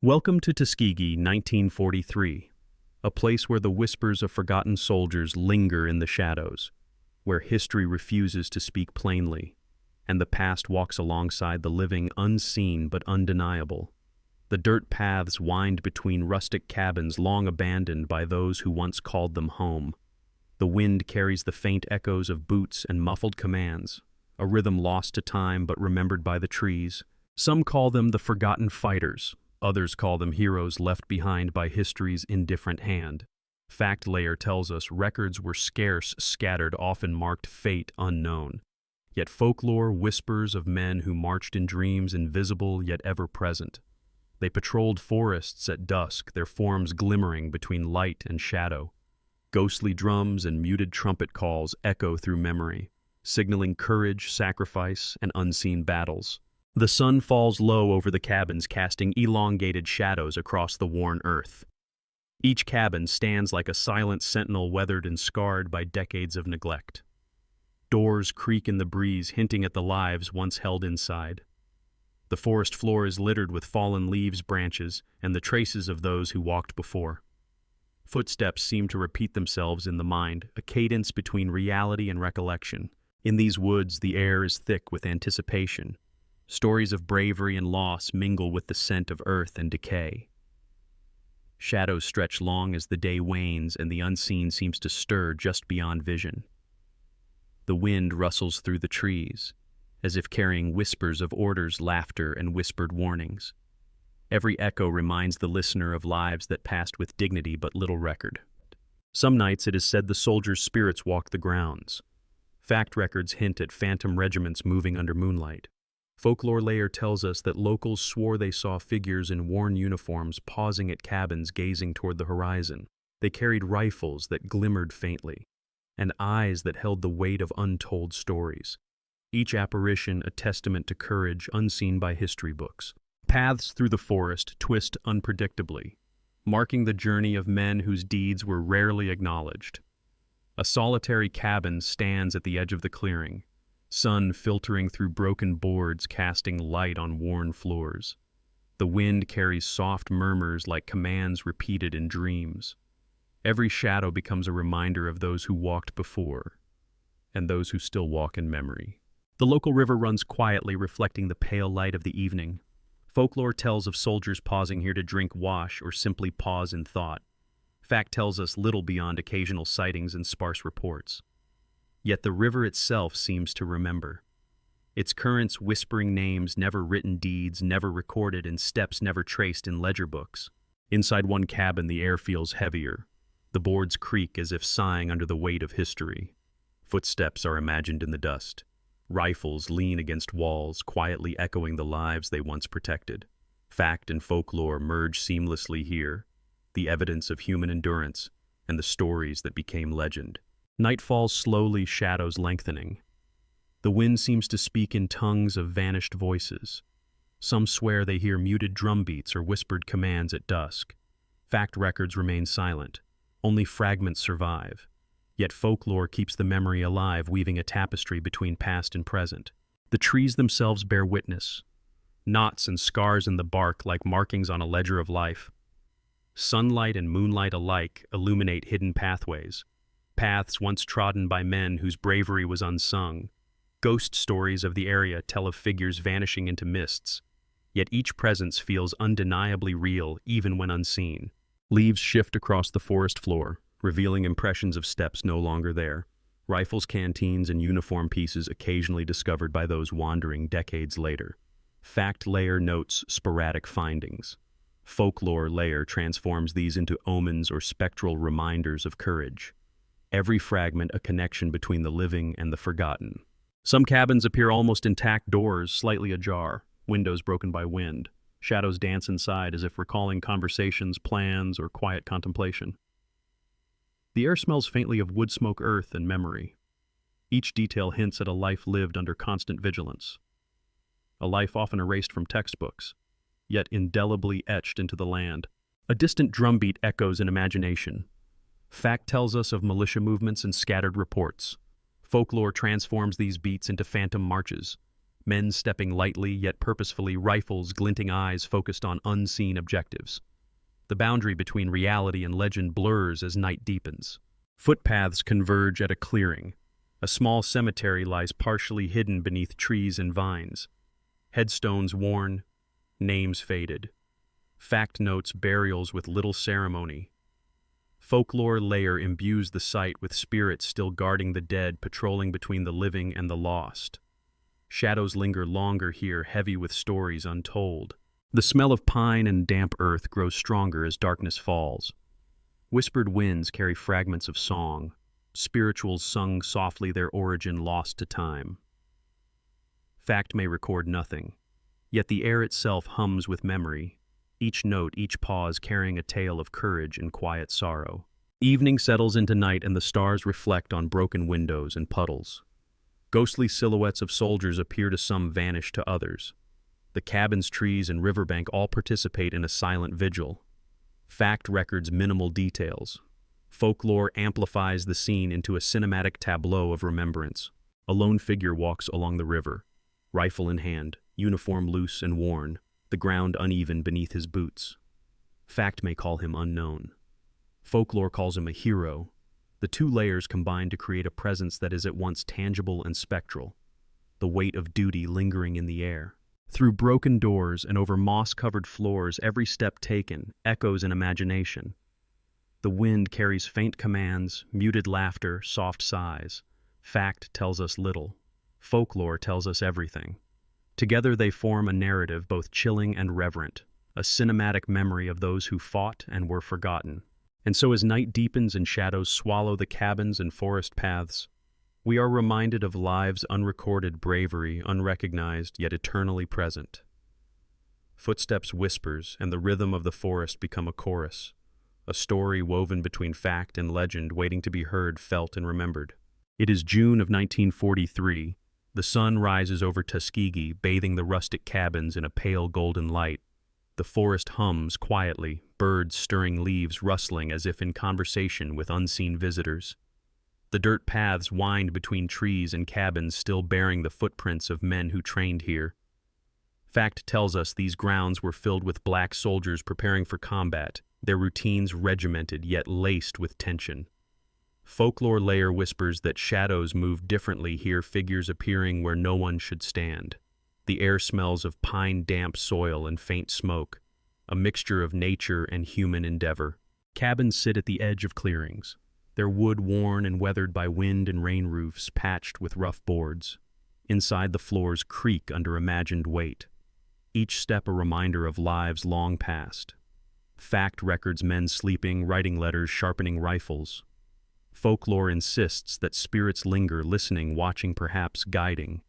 Welcome to Tuskegee, 1943, a place where the whispers of forgotten soldiers linger in the shadows, where history refuses to speak plainly, and the past walks alongside the living, unseen but undeniable. The dirt paths wind between rustic cabins long abandoned by those who once called them home. The wind carries the faint echoes of boots and muffled commands, a rhythm lost to time but remembered by the trees. Some call them the forgotten fighters. Others call them heroes left behind by history's indifferent hand. Fact layer tells us records were scarce, scattered, often marked fate unknown. Yet folklore whispers of men who marched in dreams invisible yet ever present. They patrolled forests at dusk, their forms glimmering between light and shadow. Ghostly drums and muted trumpet calls echo through memory, signaling courage, sacrifice, and unseen battles. The sun falls low over the cabins, casting elongated shadows across the worn earth. Each cabin stands like a silent sentinel, weathered and scarred by decades of neglect. Doors creak in the breeze, hinting at the lives once held inside. The forest floor is littered with fallen leaves, branches, and the traces of those who walked before. Footsteps seem to repeat themselves in the mind, a cadence between reality and recollection. In these woods, the air is thick with anticipation. Stories of bravery and loss mingle with the scent of earth and decay. Shadows stretch long as the day wanes, and the unseen seems to stir just beyond vision. The wind rustles through the trees, as if carrying whispers of orders, laughter, and whispered warnings. Every echo reminds the listener of lives that passed with dignity but little record. Some nights it is said the soldiers' spirits walk the grounds. Fact records hint at phantom regiments moving under moonlight. Folklore layer tells us that locals swore they saw figures in worn uniforms pausing at cabins, gazing toward the horizon. They carried rifles that glimmered faintly, and eyes that held the weight of untold stories. Each apparition a testament to courage unseen by history books. Paths through the forest twist unpredictably, marking the journey of men whose deeds were rarely acknowledged. A solitary cabin stands at the edge of the clearing, sun filtering through broken boards, casting light on worn floors. The wind carries soft murmurs like commands repeated in dreams. Every shadow becomes a reminder of those who walked before, and those who still walk in memory. The local river runs quietly, reflecting the pale light of the evening. Folklore tells of soldiers pausing here to drink, wash, or simply pause in thought. Fact tells us little beyond occasional sightings and sparse reports. Yet the river itself seems to remember. Its currents whispering names, never written deeds, never recorded, and steps never traced in ledger books. Inside one cabin, the air feels heavier. The boards creak as if sighing under the weight of history. Footsteps are imagined in the dust. Rifles lean against walls, quietly echoing the lives they once protected. Fact and folklore merge seamlessly here, the evidence of human endurance and the stories that became legend. Night falls slowly, shadows lengthening. The wind seems to speak in tongues of vanished voices. Some swear they hear muted drum beats or whispered commands at dusk. Fact records remain silent. Only fragments survive. Yet folklore keeps the memory alive, weaving a tapestry between past and present. The trees themselves bear witness. Knots and scars in the bark like markings on a ledger of life. Sunlight and moonlight alike illuminate hidden pathways. Paths once trodden by men whose bravery was unsung. Ghost stories of the area tell of figures vanishing into mists, yet each presence feels undeniably real even when unseen. Leaves shift across the forest floor, revealing impressions of steps no longer there. Rifles, canteens, and uniform pieces occasionally discovered by those wandering decades later. Fact layer notes sporadic findings. Folklore layer transforms these into omens or spectral reminders of courage. Every fragment a connection between the living and the forgotten. Some cabins appear almost intact, doors slightly ajar, windows broken by wind. Shadows dance inside as if recalling conversations, plans, or quiet contemplation. The air smells faintly of wood smoke, earth, and memory. Each detail hints at a life lived under constant vigilance. A life often erased from textbooks, yet indelibly etched into the land. A distant drumbeat echoes in imagination. Fact tells us of militia movements and scattered reports. Folklore transforms these beats into phantom marches. Men stepping lightly yet purposefully, rifles, glinting eyes focused on unseen objectives. The boundary between reality and legend blurs as night deepens. Footpaths converge at a clearing. A small cemetery lies partially hidden beneath trees and vines. Headstones worn, names faded. Fact notes burials with little ceremony. Folklore layer imbues the site with spirits still guarding the dead, patrolling between the living and the lost. Shadows linger longer here, heavy with stories untold. The smell of pine and damp earth grows stronger as darkness falls. Whispered winds carry fragments of song, spirituals sung softly, their origin lost to time. Fact may record nothing, yet the air itself hums with memory, each note, each pause carrying a tale of courage and quiet sorrow. Evening settles into night and the stars reflect on broken windows and puddles. Ghostly silhouettes of soldiers appear to some, vanish to others. The cabins, trees, and riverbank all participate in a silent vigil. Fact records minimal details. Folklore amplifies the scene into a cinematic tableau of remembrance. A lone figure walks along the river, rifle in hand, uniform loose and worn, the ground uneven beneath his boots. Fact may call him unknown. Folklore calls him a hero. The two layers combine to create a presence that is at once tangible and spectral, the weight of duty lingering in the air. Through broken doors and over moss-covered floors, every step taken echoes in imagination. The wind carries faint commands, muted laughter, soft sighs. Fact tells us little. Folklore tells us everything. Together they form a narrative both chilling and reverent, a cinematic memory of those who fought and were forgotten. And so as night deepens and shadows swallow the cabins and forest paths, we are reminded of lives' unrecorded bravery, unrecognized yet eternally present. Footsteps, whispers, and the rhythm of the forest become a chorus, a story woven between fact and legend, waiting to be heard, felt, and remembered. It is June of 1943. The sun rises over Tuskegee, bathing the rustic cabins in a pale golden light. The forest hums quietly, birds stirring leaves, rustling as if in conversation with unseen visitors. The dirt paths wind between trees and cabins, still bearing the footprints of men who trained here. Fact tells us these grounds were filled with black soldiers preparing for combat, their routines regimented yet laced with tension. Folklore layer whispers that shadows move differently here, figures appearing where no one should stand. The air smells of pine, damp soil, and faint smoke, a mixture of nature and human endeavor. Cabins sit at the edge of clearings, their wood worn and weathered by wind and rain, roofs patched with rough boards. Inside, the floors creak under imagined weight, each step a reminder of lives long past. Fact records men sleeping, writing letters, sharpening rifles. Folklore insists that spirits linger, listening, watching, perhaps guiding.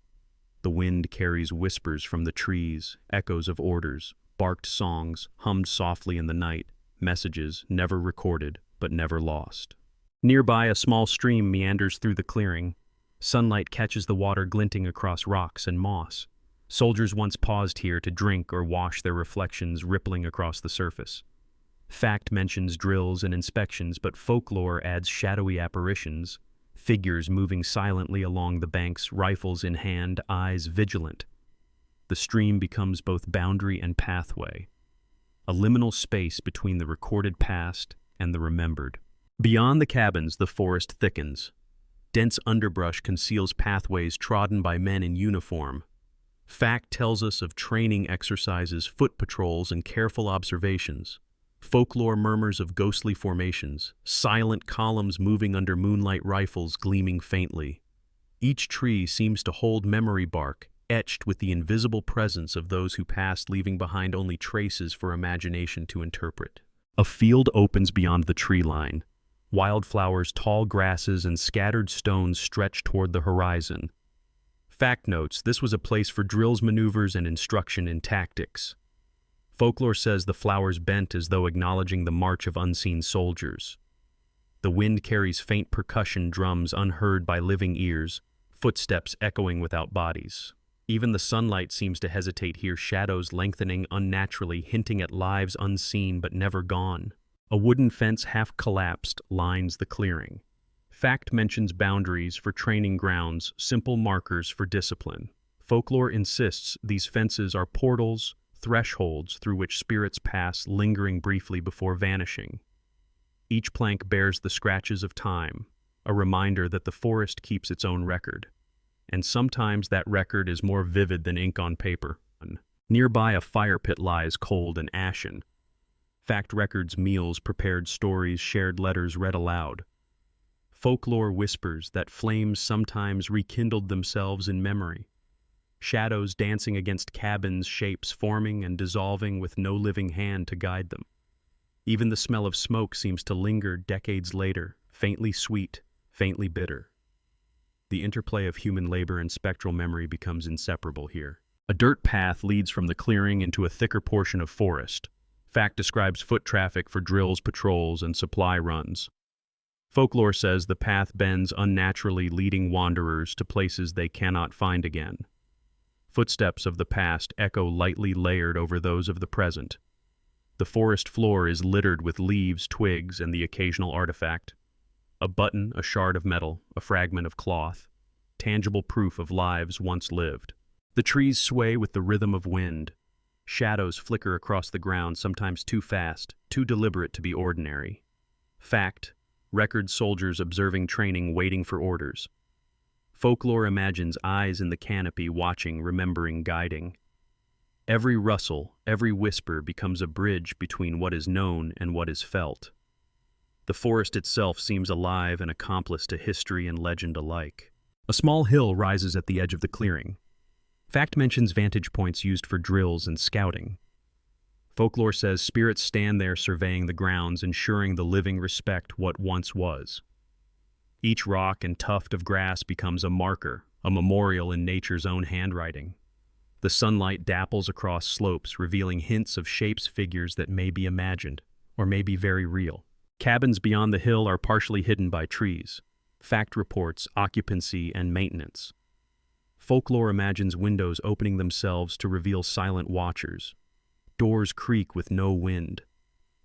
The wind carries whispers from the trees, echoes of orders, barked songs, hummed softly in the night, messages never recorded but never lost. Nearby, a small stream meanders through the clearing. Sunlight catches the water glinting across rocks and moss. Soldiers once paused here to drink or wash, their reflections rippling across the surface. Fact mentions drills and inspections, but folklore adds shadowy apparitions, figures moving silently along the banks, rifles in hand, eyes vigilant. The stream becomes both boundary and pathway, a liminal space between the recorded past and the remembered. Beyond the cabins, the forest thickens. Dense underbrush conceals pathways trodden by men in uniform. Fact tells us of training exercises, foot patrols, and careful observations. Folklore murmurs of ghostly formations, silent columns moving under moonlight, rifles gleaming faintly. Each tree seems to hold memory bark, etched with the invisible presence of those who passed, leaving behind only traces for imagination to interpret. A field opens beyond the tree line. Wildflowers, tall grasses, and scattered stones stretch toward the horizon. Fact notes this was a place for drills, maneuvers, and instruction in tactics. Folklore says the flowers bent as though acknowledging the march of unseen soldiers. The wind carries faint percussion drums unheard by living ears, footsteps echoing without bodies. Even the sunlight seems to hesitate here, shadows lengthening unnaturally, hinting at lives unseen but never gone. A wooden fence, half collapsed, lines the clearing. Fact mentions boundaries for training grounds, simple markers for discipline. Folklore insists these fences are portals, thresholds through which spirits pass, lingering briefly before vanishing. Each plank bears the scratches of time, a reminder that the forest keeps its own record. And sometimes that record is more vivid than ink on paper. Nearby, a fire pit lies cold and ashen. Fact records meals prepared, stories shared, letters read aloud. Folklore whispers that flames sometimes rekindled themselves in memory. Shadows dancing against cabins, shapes forming and dissolving with no living hand to guide them. Even the smell of smoke seems to linger decades later, faintly sweet, faintly bitter. The interplay of human labor and spectral memory becomes inseparable here. A dirt path leads from the clearing into a thicker portion of forest. Fact describes foot traffic for drills, patrols, and supply runs. Folklore says the path bends unnaturally, leading wanderers to places they cannot find again. Footsteps of the past echo lightly, layered over those of the present. The forest floor is littered with leaves, twigs, and the occasional artifact. A button, a shard of metal, a fragment of cloth. Tangible proof of lives once lived. The trees sway with the rhythm of wind. Shadows flicker across the ground, sometimes too fast, too deliberate to be ordinary. Fact, record soldiers observing training, waiting for orders. Folklore imagines eyes in the canopy, watching, remembering, guiding. Every rustle, every whisper becomes a bridge between what is known and what is felt. The forest itself seems alive, an accomplice to history and legend alike. A small hill rises at the edge of the clearing. Fact mentions vantage points used for drills and scouting. Folklore says spirits stand there surveying the grounds, ensuring the living respect what once was. Each rock and tuft of grass becomes a marker, a memorial in nature's own handwriting. The sunlight dapples across slopes, revealing hints of shapes, figures that may be imagined, or may be very real. Cabins beyond the hill are partially hidden by trees. Fact reports occupancy and maintenance. Folklore imagines windows opening themselves to reveal silent watchers. Doors creak with no wind.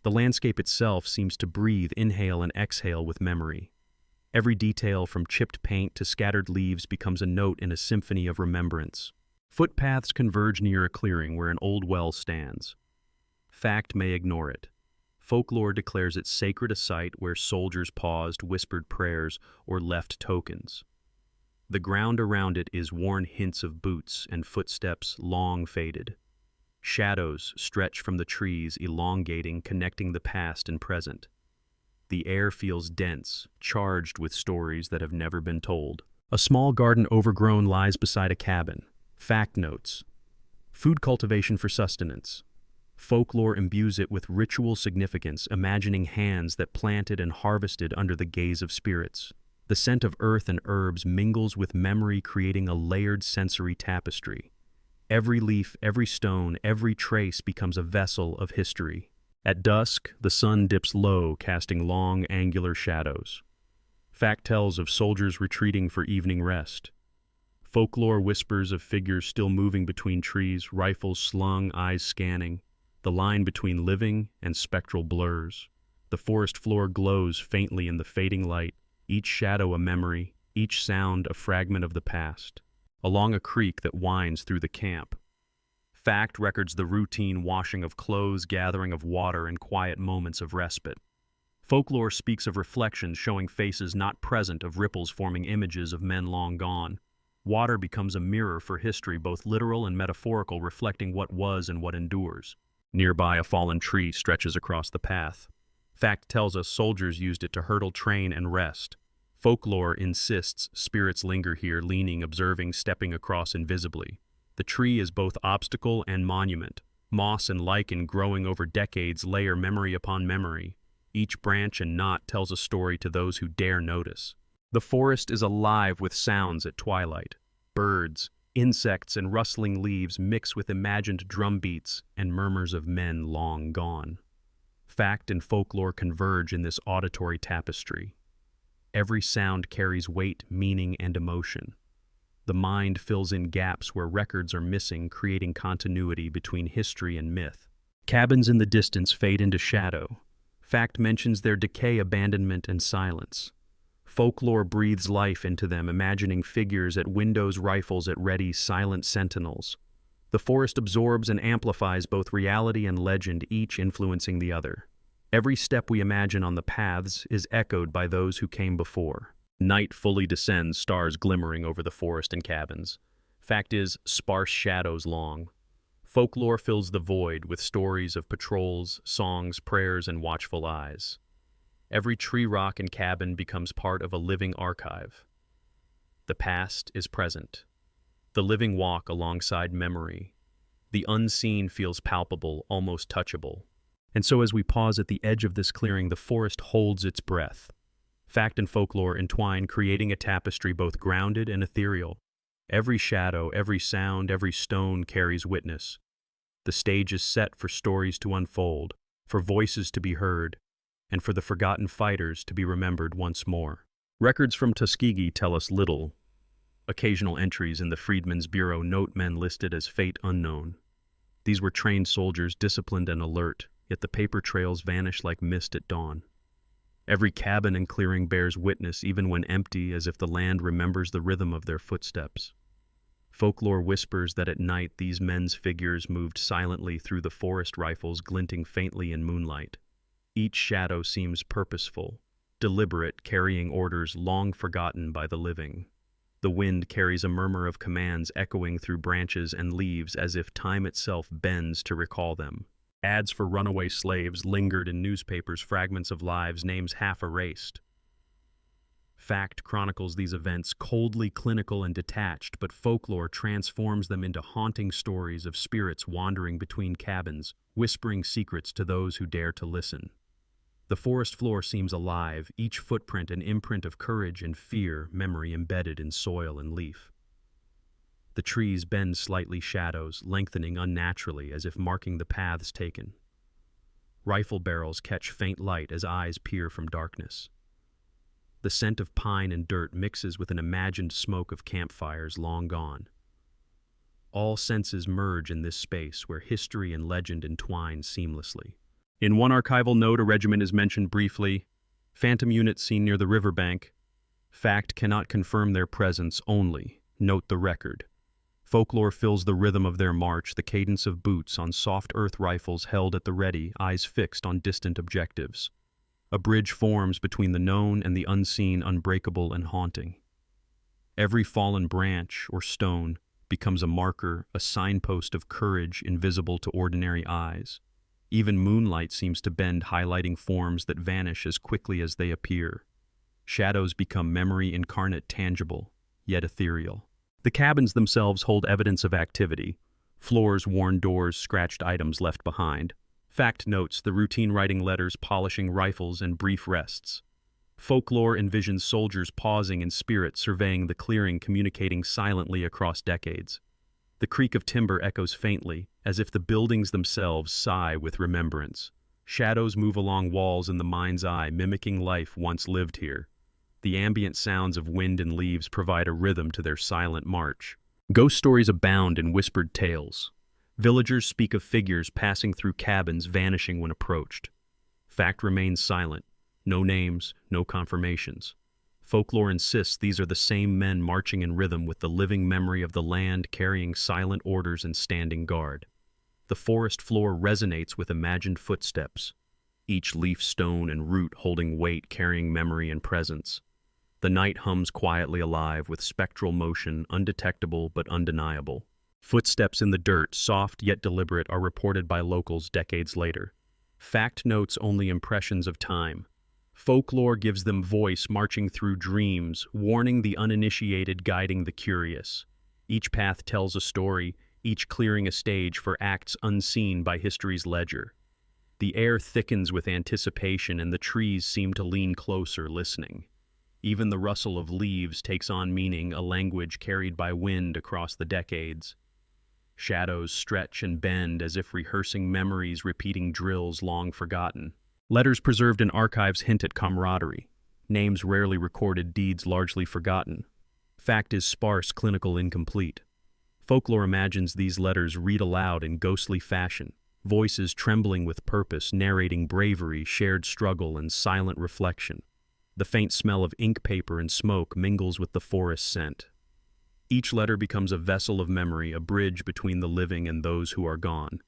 The landscape itself seems to breathe, inhale and exhale with memory. Every detail from chipped paint to scattered leaves becomes a note in a symphony of remembrance. Footpaths converge near a clearing where an old well stands. Fact may ignore it. Folklore declares it sacred, a site where soldiers paused, whispered prayers, or left tokens. The ground around it is worn hints of boots and footsteps long faded. Shadows stretch from the trees, elongating, connecting the past and present. The air feels dense, charged with stories that have never been told. A small garden overgrown lies beside a cabin. Fact notes: food cultivation for sustenance. Folklore imbues it with ritual significance, imagining hands that planted and harvested under the gaze of spirits. The scent of earth and herbs mingles with memory, creating a layered sensory tapestry. Every leaf, every stone, every trace becomes a vessel of history. At dusk, the sun dips low, casting long, angular shadows. Fact tells of soldiers retreating for evening rest. Folklore whispers of figures still moving between trees, rifles slung, eyes scanning. The line between living and spectral blurs. The forest floor glows faintly in the fading light, each shadow a memory, each sound a fragment of the past. Along a creek that winds through the camp, Fact records the routine washing of clothes, gathering of water, and quiet moments of respite. Folklore speaks of reflections showing faces not present, of ripples forming images of men long gone. Water becomes a mirror for history, both literal and metaphorical, reflecting what was and what endures. Nearby, a fallen tree stretches across the path. Fact tells us soldiers used it to hurdle, train, and rest. Folklore insists spirits linger here, leaning, observing, stepping across invisibly. The tree is both obstacle and monument. Moss and lichen growing over decades layer memory upon memory. Each branch and knot tells a story to those who dare notice. The forest is alive with sounds at twilight. Birds, insects, and rustling leaves mix with imagined drumbeats and murmurs of men long gone. Fact and folklore converge in this auditory tapestry. Every sound carries weight, meaning, and emotion. The mind fills in gaps where records are missing, creating continuity between history and myth. Cabins in the distance fade into shadow. Fact mentions their decay, abandonment, and silence. Folklore breathes life into them, imagining figures at windows, rifles at ready, silent sentinels. The forest absorbs and amplifies both reality and legend, each influencing the other. Every step we imagine on the paths is echoed by those who came before. Night fully descends, stars glimmering over the forest and cabins. Fact is, sparse shadows long. Folklore fills the void with stories of patrols, songs, prayers, and watchful eyes. Every tree, rock, and cabin becomes part of a living archive. The past is present. The living walk alongside memory. The unseen feels palpable, almost touchable. And so as we pause at the edge of this clearing, the forest holds its breath. Fact and folklore entwine, creating a tapestry both grounded and ethereal. Every shadow, every sound, every stone carries witness. The stage is set for stories to unfold, for voices to be heard, and for the forgotten fighters to be remembered once more. Records from Tuskegee tell us little. Occasional entries in the Freedmen's Bureau note men listed as fate unknown. These were trained soldiers, disciplined and alert, yet the paper trails vanish like mist at dawn. Every cabin and clearing bears witness, even when empty, as if the land remembers the rhythm of their footsteps. Folklore whispers that at night these men's figures moved silently through the forest, rifles glinting faintly in moonlight. Each shadow seems purposeful, deliberate, carrying orders long forgotten by the living. The wind carries a murmur of commands echoing through branches and leaves, as if time itself bends to recall them. Ads for runaway slaves lingered in newspapers, fragments of lives, names half erased. Fact chronicles these events, coldly clinical and detached, but folklore transforms them into haunting stories of spirits wandering between cabins, whispering secrets to those who dare to listen. The forest floor seems alive, each footprint an imprint of courage and fear, memory embedded in soil and leaf. The trees bend slightly, shadows lengthening unnaturally as if marking the paths taken. Rifle barrels catch faint light as eyes peer from darkness. The scent of pine and dirt mixes with an imagined smoke of campfires long gone. All senses merge in this space where history and legend entwine seamlessly. In one archival note, a regiment is mentioned briefly. Phantom units seen near the riverbank. Fact cannot confirm their presence, only note the record. Folklore fills the rhythm of their march, the cadence of boots on soft earth, rifles held at the ready, eyes fixed on distant objectives. A bridge forms between the known and the unseen, unbreakable and haunting. Every fallen branch or stone becomes a marker, a signpost of courage invisible to ordinary eyes. Even moonlight seems to bend, highlighting forms that vanish as quickly as they appear. Shadows become memory incarnate, tangible, yet ethereal. The cabins themselves hold evidence of activity. Floors, worn doors, scratched items left behind. Fact notes the routine writing letters, polishing rifles, and brief rests. Folklore envisions soldiers pausing in spirit, surveying the clearing, communicating silently across decades. The creak of timber echoes faintly, as if the buildings themselves sigh with remembrance. Shadows move along walls in the mind's eye, mimicking life once lived here. The ambient sounds of wind and leaves provide a rhythm to their silent march. Ghost stories abound in whispered tales. Villagers speak of figures passing through cabins, vanishing when approached. Fact remains silent. No names, no confirmations. Folklore insists these are the same men marching in rhythm with the living memory of the land, carrying silent orders and standing guard. The forest floor resonates with imagined footsteps, each leaf, stone, and root holding weight, carrying memory and presence. The night hums quietly alive with spectral motion, undetectable but undeniable. Footsteps in the dirt, soft yet deliberate, are reported by locals decades later. Fact notes only impressions of time. Folklore gives them voice, marching through dreams, warning the uninitiated, guiding the curious. Each path tells a story, each clearing a stage for acts unseen by history's ledger. The air thickens with anticipation, and the trees seem to lean closer, listening. Even the rustle of leaves takes on meaning, a language carried by wind across the decades. Shadows stretch and bend as if rehearsing memories, repeating drills long forgotten. Letters preserved in archives hint at camaraderie. Names rarely recorded, deeds largely forgotten. Fact is sparse, clinical, incomplete. Folklore imagines these letters read aloud in ghostly fashion, voices trembling with purpose, narrating bravery, shared struggle, and silent reflection. The faint smell of ink paper and smoke mingles with the forest scent. Each letter becomes a vessel of memory, a bridge between the living and those who are gone.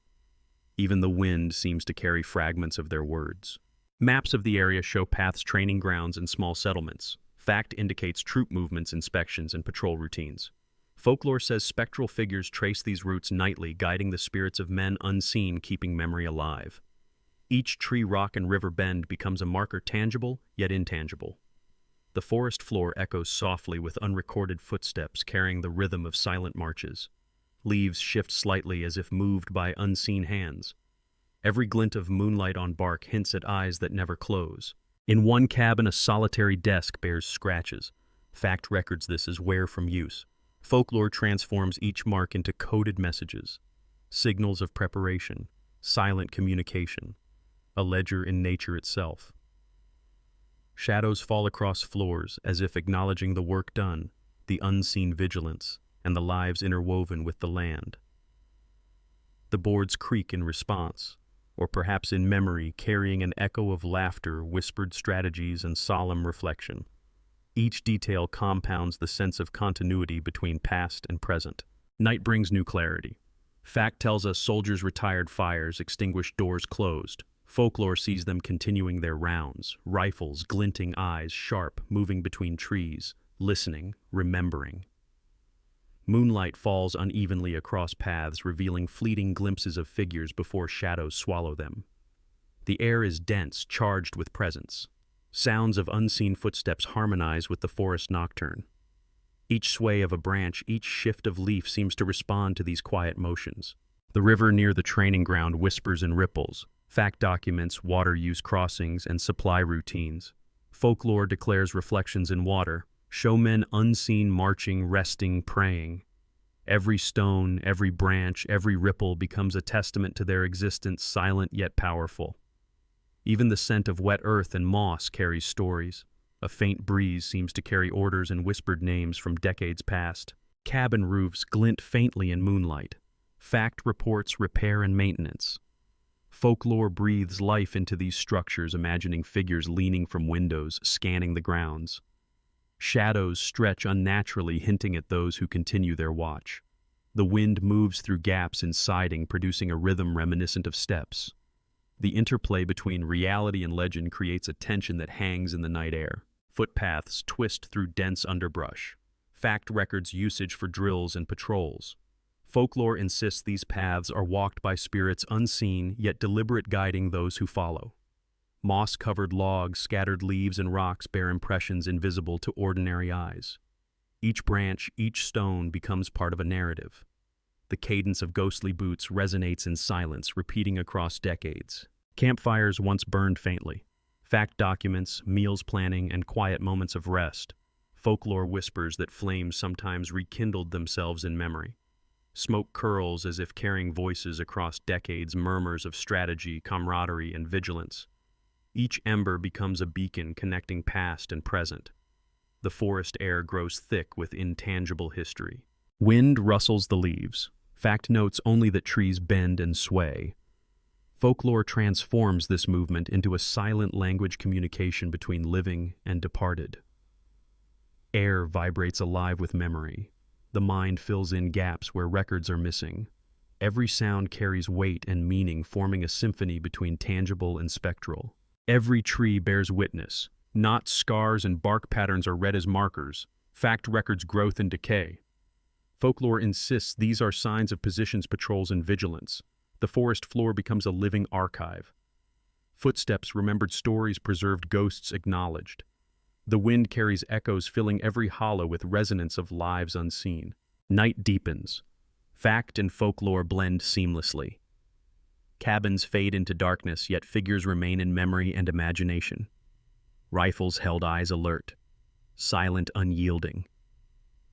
Even the wind seems to carry fragments of their words. Maps of the area show paths, training grounds, and small settlements. Fact indicates troop movements, inspections, and patrol routines. Folklore says spectral figures trace these routes nightly, guiding the spirits of men unseen, keeping memory alive. Each tree, rock, and river bend becomes a marker, tangible yet intangible. The forest floor echoes softly with unrecorded footsteps carrying the rhythm of silent marches. Leaves shift slightly as if moved by unseen hands. Every glint of moonlight on bark hints at eyes that never close. In one cabin, a solitary desk bears scratches. Fact records this as wear from use. Folklore transforms each mark into coded messages, signals of preparation, silent communication, a ledger in nature itself. Shadows fall across floors as if acknowledging the work done, the unseen vigilance, and the lives interwoven with the land. The boards creak in response, or perhaps in memory, carrying an echo of laughter, whispered strategies, and solemn reflection. Each detail compounds the sense of continuity between past and present. Night brings new clarity. Fact tells us soldiers retired, fires extinguished, doors closed. Folklore sees them continuing their rounds, rifles, glinting eyes, sharp, moving between trees, listening, remembering. Moonlight falls unevenly across paths, revealing fleeting glimpses of figures before shadows swallow them. The air is dense, charged with presence. Sounds of unseen footsteps harmonize with the forest nocturne. Each sway of a branch, each shift of leaf seems to respond to these quiet motions. The river near the training ground whispers and ripples. Fact documents water use, crossings, and supply routines. Folklore declares reflections in water, show men unseen marching, resting, praying. Every stone, every branch, every ripple becomes a testament to their existence, silent yet powerful. Even the scent of wet earth and moss carries stories. A faint breeze seems to carry orders and whispered names from decades past. Cabin roofs glint faintly in moonlight. Fact reports repair and maintenance. Folklore breathes life into these structures, imagining figures leaning from windows, scanning the grounds. Shadows stretch unnaturally, hinting at those who continue their watch. The wind moves through gaps in siding, producing a rhythm reminiscent of steps. The interplay between reality and legend creates a tension that hangs in the night air. Footpaths twist through dense underbrush. Fact records usage for drills and patrols. Folklore insists these paths are walked by spirits unseen, yet deliberate, guiding those who follow. Moss-covered logs, scattered leaves, and rocks bear impressions invisible to ordinary eyes. Each branch, each stone becomes part of a narrative. The cadence of ghostly boots resonates in silence, repeating across decades. Campfires once burned faintly. Fact documents, meals planning, and quiet moments of rest. Folklore whispers that flames sometimes rekindled themselves in memory. Smoke curls as if carrying voices across decades, murmurs of strategy, camaraderie, and vigilance. Each ember becomes a beacon connecting past and present. The forest air grows thick with intangible history. Wind rustles the leaves. Fact notes only that trees bend and sway. Folklore transforms this movement into a silent language communication between living and departed. Air vibrates alive with memory. The mind fills in gaps where records are missing. Every sound carries weight and meaning, forming a symphony between tangible and spectral. Every tree bears witness. Knots, scars, and bark patterns are read as markers. Fact records growth and decay. Folklore insists these are signs of positions, patrols, and vigilance. The forest floor becomes a living archive. Footsteps, remembered stories, preserved ghosts acknowledged. The wind carries echoes, filling every hollow with resonance of lives unseen. Night deepens. Fact and folklore blend seamlessly. Cabins fade into darkness, yet figures remain in memory and imagination. Rifles held, eyes alert. Silent, unyielding.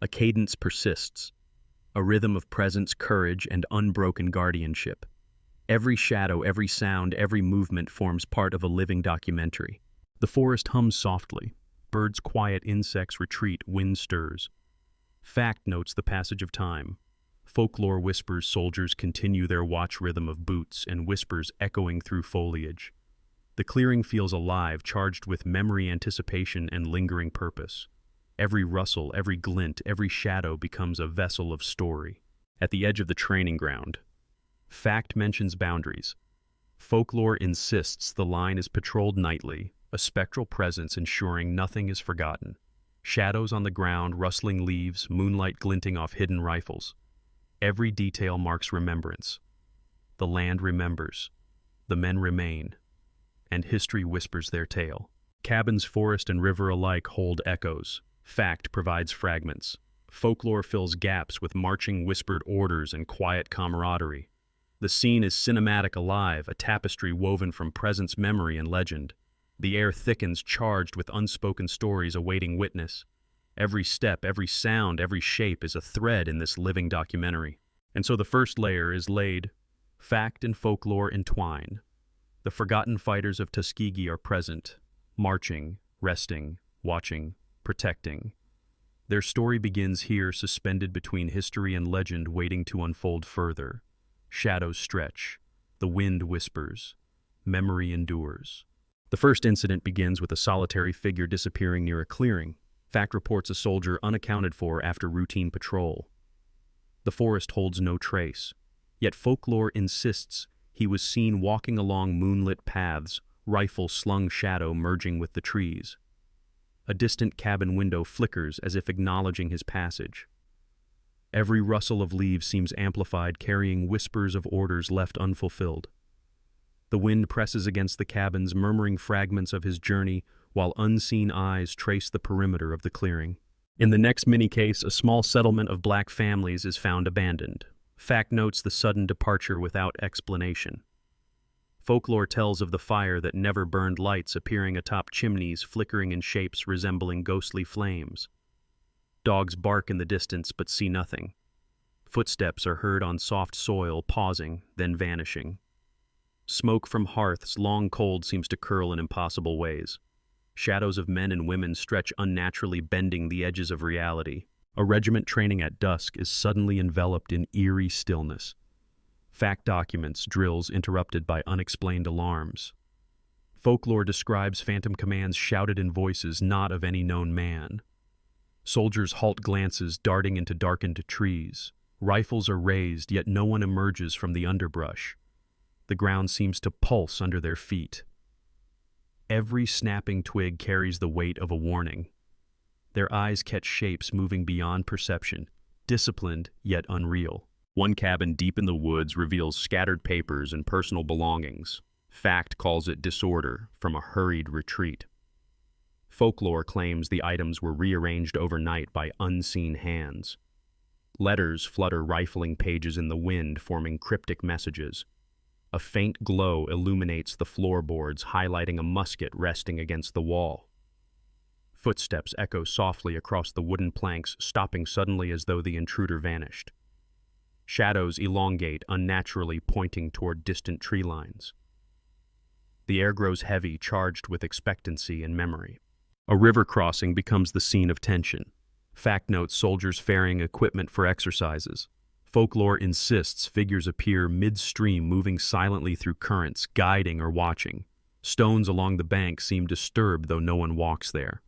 A cadence persists. A rhythm of presence, courage, and unbroken guardianship. Every shadow, every sound, every movement forms part of a living documentary. The forest hums softly. Birds quiet, insects retreat, wind stirs. Fact notes the passage of time. Folklore whispers soldiers continue their watch, rhythm of boots and whispers echoing through foliage. The clearing feels alive, charged with memory, anticipation, and lingering purpose. Every rustle, every glint, every shadow becomes a vessel of story. At the edge of the training ground, fact mentions boundaries. Folklore insists the line is patrolled nightly, a spectral presence ensuring nothing is forgotten. Shadows on the ground, rustling leaves, moonlight glinting off hidden rifles. Every detail marks remembrance. The land remembers, the men remain, and history whispers their tale. Cabins, forest, and river alike hold echoes. Fact provides fragments. Folklore fills gaps with marching whispered orders and quiet camaraderie. The scene is cinematic, alive, a tapestry woven from presence, memory, and legend. The air thickens, charged with unspoken stories awaiting witness. Every step, every sound, every shape is a thread in this living documentary. And so the first layer is laid. Fact and folklore entwine. The forgotten fighters of Tuskegee are present, marching, resting, watching, protecting. Their story begins here, suspended between history and legend, waiting to unfold further. Shadows stretch. The wind whispers. Memory endures. The first incident begins with a solitary figure disappearing near a clearing. Fact reports a soldier unaccounted for after routine patrol. The forest holds no trace, yet folklore insists he was seen walking along moonlit paths, rifle slung shadow merging with the trees. A distant cabin window flickers as if acknowledging his passage. Every rustle of leaves seems amplified, carrying whispers of orders left unfulfilled. The wind presses against the cabins, murmuring fragments of his journey, while unseen eyes trace the perimeter of the clearing. In the next mini-case, a small settlement of black families is found abandoned. Fact notes the sudden departure without explanation. Folklore tells of the fire that never burned, lights appearing atop chimneys, flickering in shapes resembling ghostly flames. Dogs bark in the distance but see nothing. Footsteps are heard on soft soil, pausing, then vanishing. Smoke from hearths, long cold, seems to curl in impossible ways. Shadows of men and women stretch unnaturally, bending the edges of reality. A regiment training at dusk is suddenly enveloped in eerie stillness. Fact documents drills interrupted by unexplained alarms. Folklore describes phantom commands shouted in voices not of any known man. Soldiers halt, glances darting into darkened trees. Rifles are raised, yet no one emerges from the underbrush. The ground seems to pulse under their feet. Every snapping twig carries the weight of a warning. Their eyes catch shapes moving beyond perception, disciplined yet unreal. One cabin deep in the woods reveals scattered papers and personal belongings. Fact calls it disorder from a hurried retreat. Folklore claims the items were rearranged overnight by unseen hands. Letters flutter, rifling pages in the wind, forming cryptic messages. A faint glow illuminates the floorboards, highlighting a musket resting against the wall. Footsteps echo softly across the wooden planks, stopping suddenly as though the intruder vanished. Shadows elongate unnaturally, pointing toward distant tree lines. The air grows heavy, charged with expectancy and memory. A river crossing becomes the scene of tension. Fact notes soldiers ferrying equipment for exercises. Folklore insists figures appear midstream, moving silently through currents, guiding or watching. Stones along the bank seem disturbed, though no one walks there.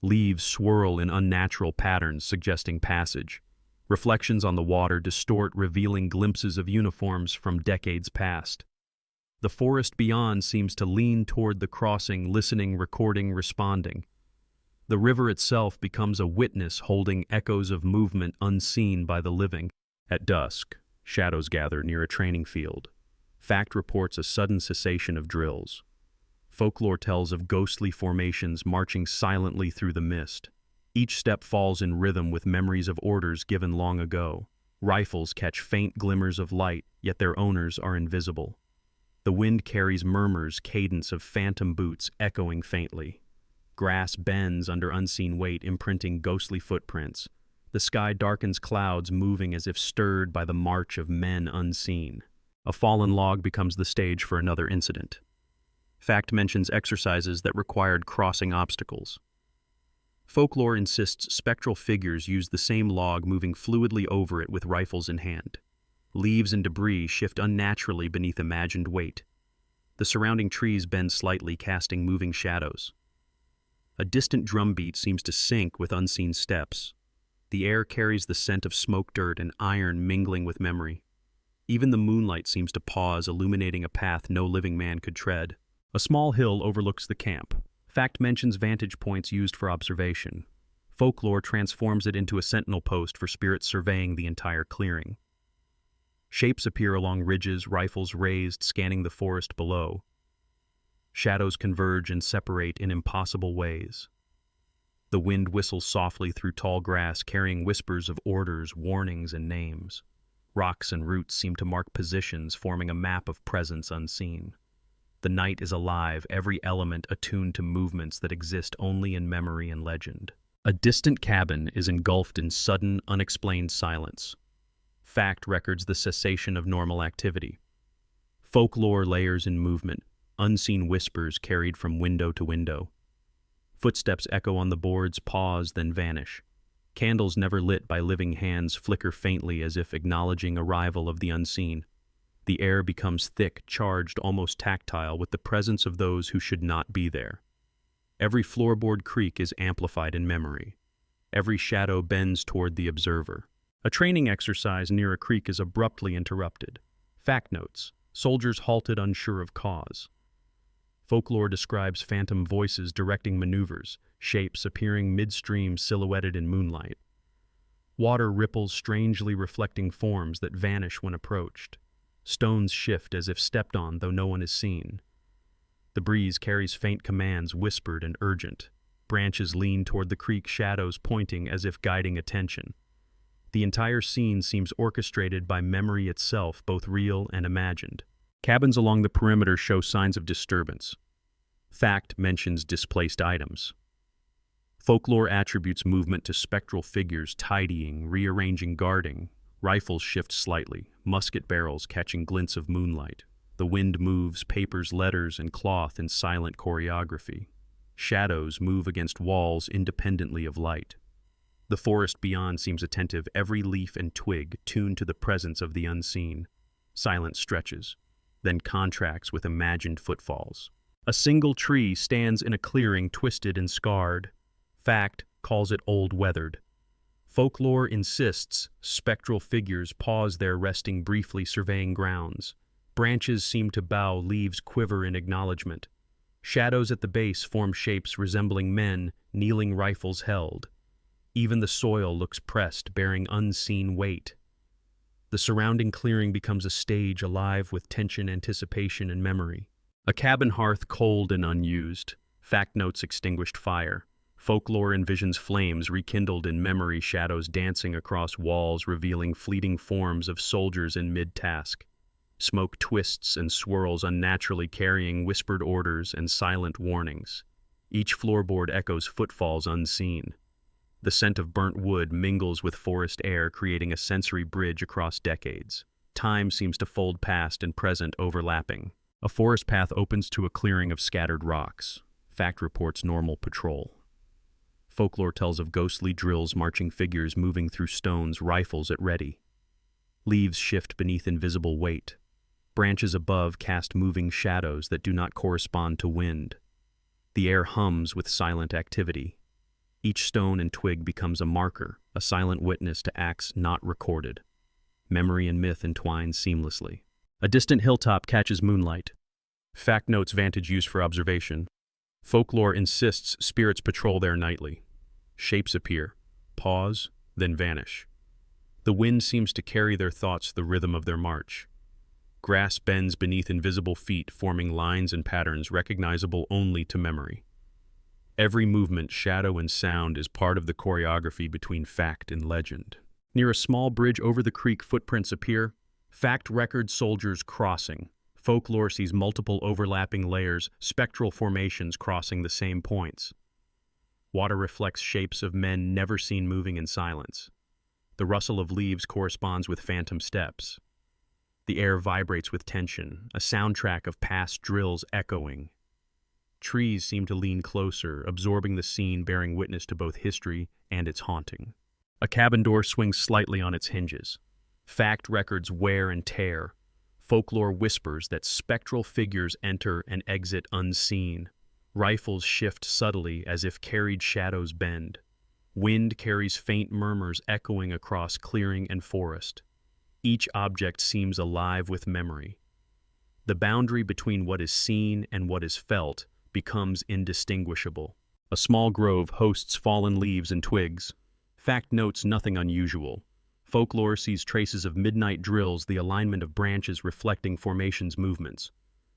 Leaves swirl in unnatural patterns, suggesting passage. Reflections on the water distort, revealing glimpses of uniforms from decades past. The forest beyond seems to lean toward the crossing, listening, recording, responding. The river itself becomes a witness, holding echoes of movement unseen by the living. At dusk, shadows gather near a training field. Fact reports a sudden cessation of drills. Folklore tells of ghostly formations marching silently through the mist. Each step falls in rhythm with memories of orders given long ago. Rifles catch faint glimmers of light, yet their owners are invisible. The wind carries murmurs, cadence of phantom boots echoing faintly. Grass bends under unseen weight, imprinting ghostly footprints. The sky darkens, clouds moving as if stirred by the march of men unseen. A fallen log becomes the stage for another incident. Fact mentions exercises that required crossing obstacles. Folklore insists spectral figures use the same log, moving fluidly over it with rifles in hand. Leaves and debris shift unnaturally beneath imagined weight. The surrounding trees bend slightly, casting moving shadows. A distant drumbeat seems to sync with unseen steps. The air carries the scent of smoke, dirt, and iron mingling with memory. Even the moonlight seems to pause, illuminating a path no living man could tread. A small hill overlooks the camp. Fact mentions vantage points used for observation. Folklore transforms it into a sentinel post for spirits surveying the entire clearing. Shapes appear along ridges, rifles raised, scanning the forest below. Shadows converge and separate in impossible ways. The wind whistles softly through tall grass, carrying whispers of orders, warnings, and names. Rocks and roots seem to mark positions, forming a map of presence unseen. The night is alive, every element attuned to movements that exist only in memory and legend. A distant cabin is engulfed in sudden, unexplained silence. Fact records the cessation of normal activity. Folklore layers in movement, unseen whispers carried from window to window. Footsteps echo on the boards, pause, then vanish. Candles never lit by living hands flicker faintly as if acknowledging arrival of the unseen. The air becomes thick, charged, almost tactile with the presence of those who should not be there. Every floorboard creak is amplified in memory. Every shadow bends toward the observer. A training exercise near a creek is abruptly interrupted. Fact notes: soldiers halted unsure of cause. Folklore describes phantom voices directing maneuvers, shapes appearing midstream silhouetted in moonlight. Water ripples strangely reflecting forms that vanish when approached. Stones shift as if stepped on, though no one is seen. The breeze carries faint commands, whispered and urgent. Branches lean toward the creek, shadows pointing as if guiding attention. The entire scene seems orchestrated by memory itself, both real and imagined. Cabins along the perimeter show signs of disturbance. Fact mentions displaced items. Folklore attributes movement to spectral figures tidying, rearranging, guarding. Rifles shift slightly, musket barrels catching glints of moonlight. The wind moves papers, letters, and cloth in silent choreography. Shadows move against walls independently of light. The forest beyond seems attentive, every leaf and twig tuned to the presence of the unseen. Silence stretches, then contracts with imagined footfalls. A single tree stands in a clearing, twisted and scarred. Fact calls it old, weathered. Folklore insists spectral figures pause there, resting briefly, surveying grounds. Branches seem to bow, leaves quiver in acknowledgement. Shadows at the base form shapes resembling men, kneeling, rifles held. Even the soil looks pressed, bearing unseen weight. The surrounding clearing becomes a stage alive with tension, anticipation, and memory. A cabin hearth cold and unused. Fact notes extinguished fire. Folklore envisions flames rekindled in memory, shadows dancing across walls, revealing fleeting forms of soldiers in mid-task. Smoke twists and swirls unnaturally, carrying whispered orders and silent warnings. Each floorboard echoes footfalls unseen. The scent of burnt wood mingles with forest air, creating a sensory bridge across decades. Time seems to fold past and present, overlapping. A forest path opens to a clearing of scattered rocks. Fact reports normal patrol. Folklore tells of ghostly drills, marching figures moving through stones, rifles at ready. Leaves shift beneath invisible weight. Branches above cast moving shadows that do not correspond to wind. The air hums with silent activity. Each stone and twig becomes a marker, a silent witness to acts not recorded. Memory and myth entwine seamlessly. A distant hilltop catches moonlight. Fact notes vantage used for observation. Folklore insists spirits patrol there nightly. Shapes appear, pause, then vanish. The wind seems to carry their thoughts, the rhythm of their march. Grass bends beneath invisible feet, forming lines and patterns recognizable only to memory. Every movement, shadow, and sound is part of the choreography between fact and legend. Near a small bridge over the creek, footprints appear. Fact records soldiers crossing. Folklore sees multiple overlapping layers, spectral formations crossing the same points. Water reflects shapes of men never seen moving in silence. The rustle of leaves corresponds with phantom steps. The air vibrates with tension, a soundtrack of past drills echoing. Trees seem to lean closer, absorbing the scene, bearing witness to both history and its haunting. A cabin door swings slightly on its hinges. Fact records wear and tear. Folklore whispers that spectral figures enter and exit unseen. Rifles shift subtly as if carried shadows bend. Wind carries faint murmurs echoing across clearing and forest. Each object seems alive with memory. The boundary between what is seen and what is felt becomes indistinguishable. A small grove hosts fallen leaves and twigs. Fact notes nothing unusual. Folklore sees traces of midnight drills, the alignment of branches reflecting formation's movements.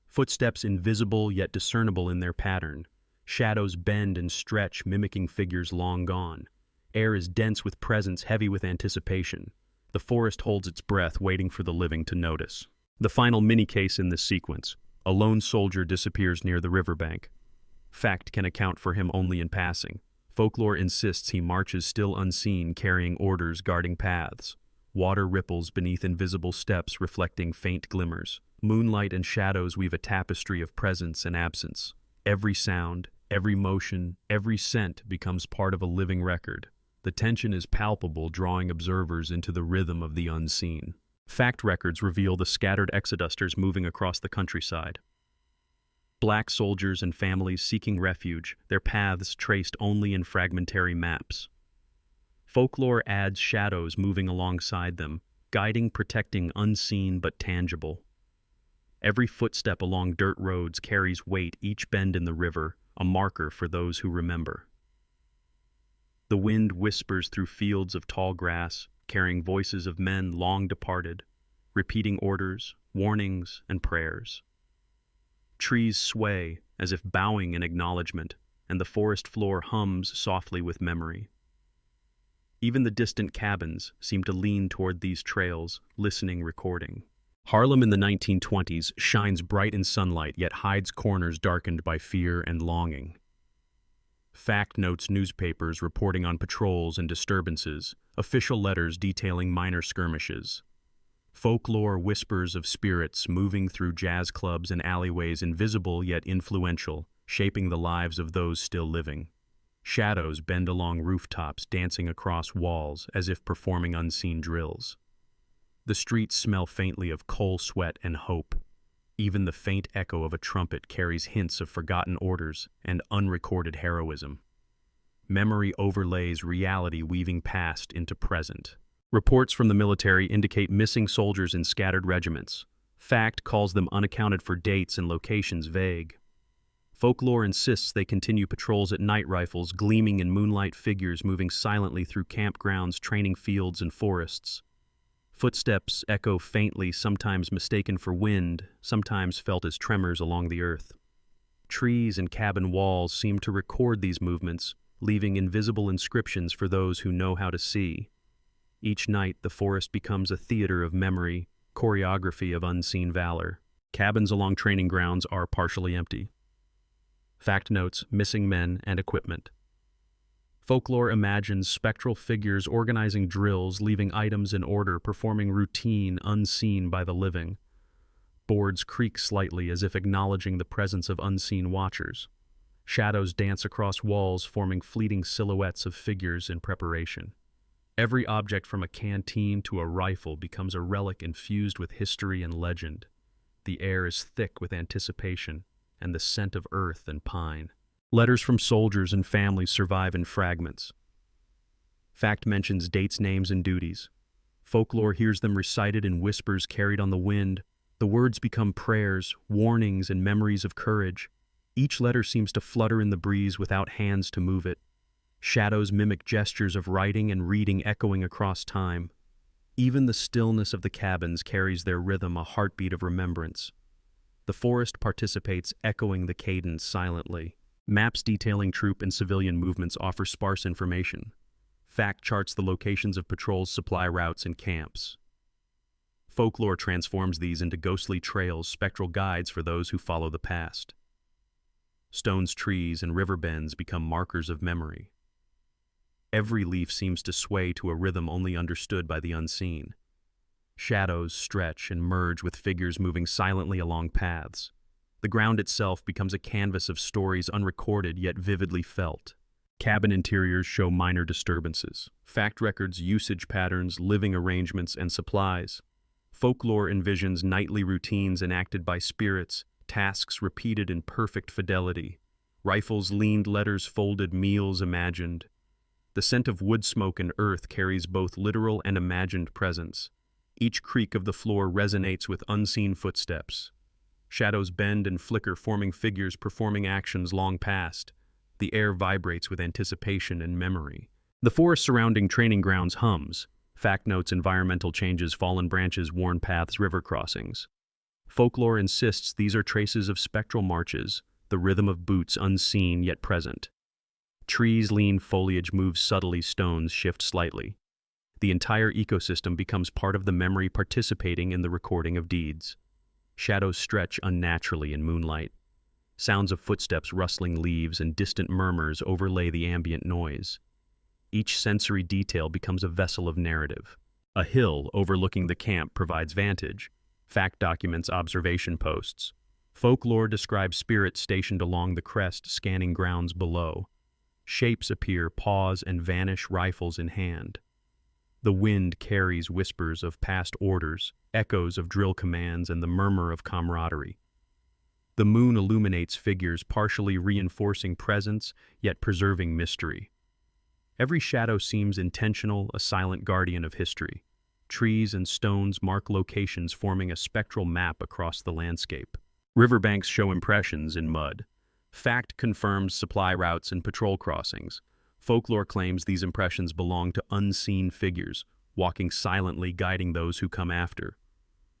Footsteps invisible yet discernible in their pattern. Shadows bend and stretch, mimicking figures long gone. Air is dense with presence, heavy with anticipation. The forest holds its breath, waiting for the living to notice. The final mini-case in this sequence. A lone soldier disappears near the riverbank. Fact can account for him only in passing. Folklore insists he marches still unseen, carrying orders, guarding paths. Water ripples beneath invisible steps, reflecting faint glimmers. Moonlight and shadows weave a tapestry of presence and absence. Every sound, every motion, every scent becomes part of a living record. The tension is palpable, drawing observers into the rhythm of the unseen. Fact records reveal the scattered exodusters moving across the countryside. Black soldiers and families seeking refuge, their paths traced only in fragmentary maps. Folklore adds shadows moving alongside them, guiding, protecting, unseen but tangible. Every footstep along dirt roads carries weight, each bend in the river, a marker for those who remember. The wind whispers through fields of tall grass, carrying voices of men long departed, repeating orders, warnings, and prayers. Trees sway, as if bowing in acknowledgement, and the forest floor hums softly with memory. Even the distant cabins seem to lean toward these trails, listening, recording. Harlem in the 1920s shines bright in sunlight, yet hides corners darkened by fear and longing. Fact notes newspapers reporting on patrols and disturbances, official letters detailing minor skirmishes. Folklore whispers of spirits moving through jazz clubs and alleyways, invisible yet influential, shaping the lives of those still living. Shadows bend along rooftops, dancing across walls as if performing unseen drills. The streets smell faintly of coal sweat and hope. Even the faint echo of a trumpet carries hints of forgotten orders and unrecorded heroism. Memory overlays reality, weaving past into present. Reports from the military indicate missing soldiers in scattered regiments. Fact calls them unaccounted for, dates and locations vague. Folklore insists they continue patrols at night, rifles gleaming in moonlight, figures moving silently through campgrounds, training fields, and forests. Footsteps echo faintly, sometimes mistaken for wind, sometimes felt as tremors along the earth. Trees and cabin walls seem to record these movements, leaving invisible inscriptions for those who know how to see. Each night, the forest becomes a theater of memory, choreography of unseen valor. Cabins along training grounds are partially empty. Fact notes missing men and equipment. Folklore imagines spectral figures organizing drills, leaving items in order, performing routine unseen by the living. Boards creak slightly as if acknowledging the presence of unseen watchers. Shadows dance across walls, forming fleeting silhouettes of figures in preparation. Every object from a canteen to a rifle becomes a relic infused with history and legend. The air is thick with anticipation and the scent of earth and pine. Letters from soldiers and families survive in fragments. Fact mentions dates, names, and duties. Folklore hears them recited in whispers carried on the wind. The words become prayers, warnings, and memories of courage. Each letter seems to flutter in the breeze without hands to move it. Shadows mimic gestures of writing and reading, echoing across time. Even the stillness of the cabins carries their rhythm, a heartbeat of remembrance. The forest participates, echoing the cadence silently. Maps detailing troop and civilian movements offer sparse information. Fact charts the locations of patrols, supply routes, and camps. Folklore transforms these into ghostly trails, spectral guides for those who follow the past. Stones, trees, and river bends become markers of memory. Every leaf seems to sway to a rhythm only understood by the unseen. Shadows stretch and merge with figures moving silently along paths. The ground itself becomes a canvas of stories unrecorded yet vividly felt. Cabin interiors show minor disturbances. Fact records usage patterns, living arrangements, and supplies. Folklore envisions nightly routines enacted by spirits, tasks repeated in perfect fidelity. Rifles leaned, letters folded, meals imagined. The scent of wood smoke and earth carries both literal and imagined presence. Each creak of the floor resonates with unseen footsteps. Shadows bend and flicker, forming figures performing actions long past. The air vibrates with anticipation and memory. The forest surrounding training grounds hums. Fact notes environmental changes, fallen branches, worn paths, river crossings. Folklore insists these are traces of spectral marches, the rhythm of boots unseen yet present. Trees lean, foliage moves subtly, stones shift slightly. The entire ecosystem becomes part of the memory, participating in the recording of deeds. Shadows stretch unnaturally in moonlight. Sounds of footsteps, rustling leaves, and distant murmurs overlay the ambient noise. Each sensory detail becomes a vessel of narrative. A hill overlooking the camp provides vantage. Fact documents observation posts. Folklore describes spirits stationed along the crest, scanning grounds below. Shapes appear, pause, and vanish, rifles in hand. The wind carries whispers of past orders, echoes of drill commands, and the murmur of camaraderie. The moon illuminates figures, partially reinforcing presence, yet preserving mystery. Every shadow seems intentional, a silent guardian of history. Trees and stones mark locations, forming a spectral map across the landscape. Riverbanks show impressions in mud. Fact confirms supply routes and patrol crossings. Folklore claims these impressions belong to unseen figures, walking silently, guiding those who come after.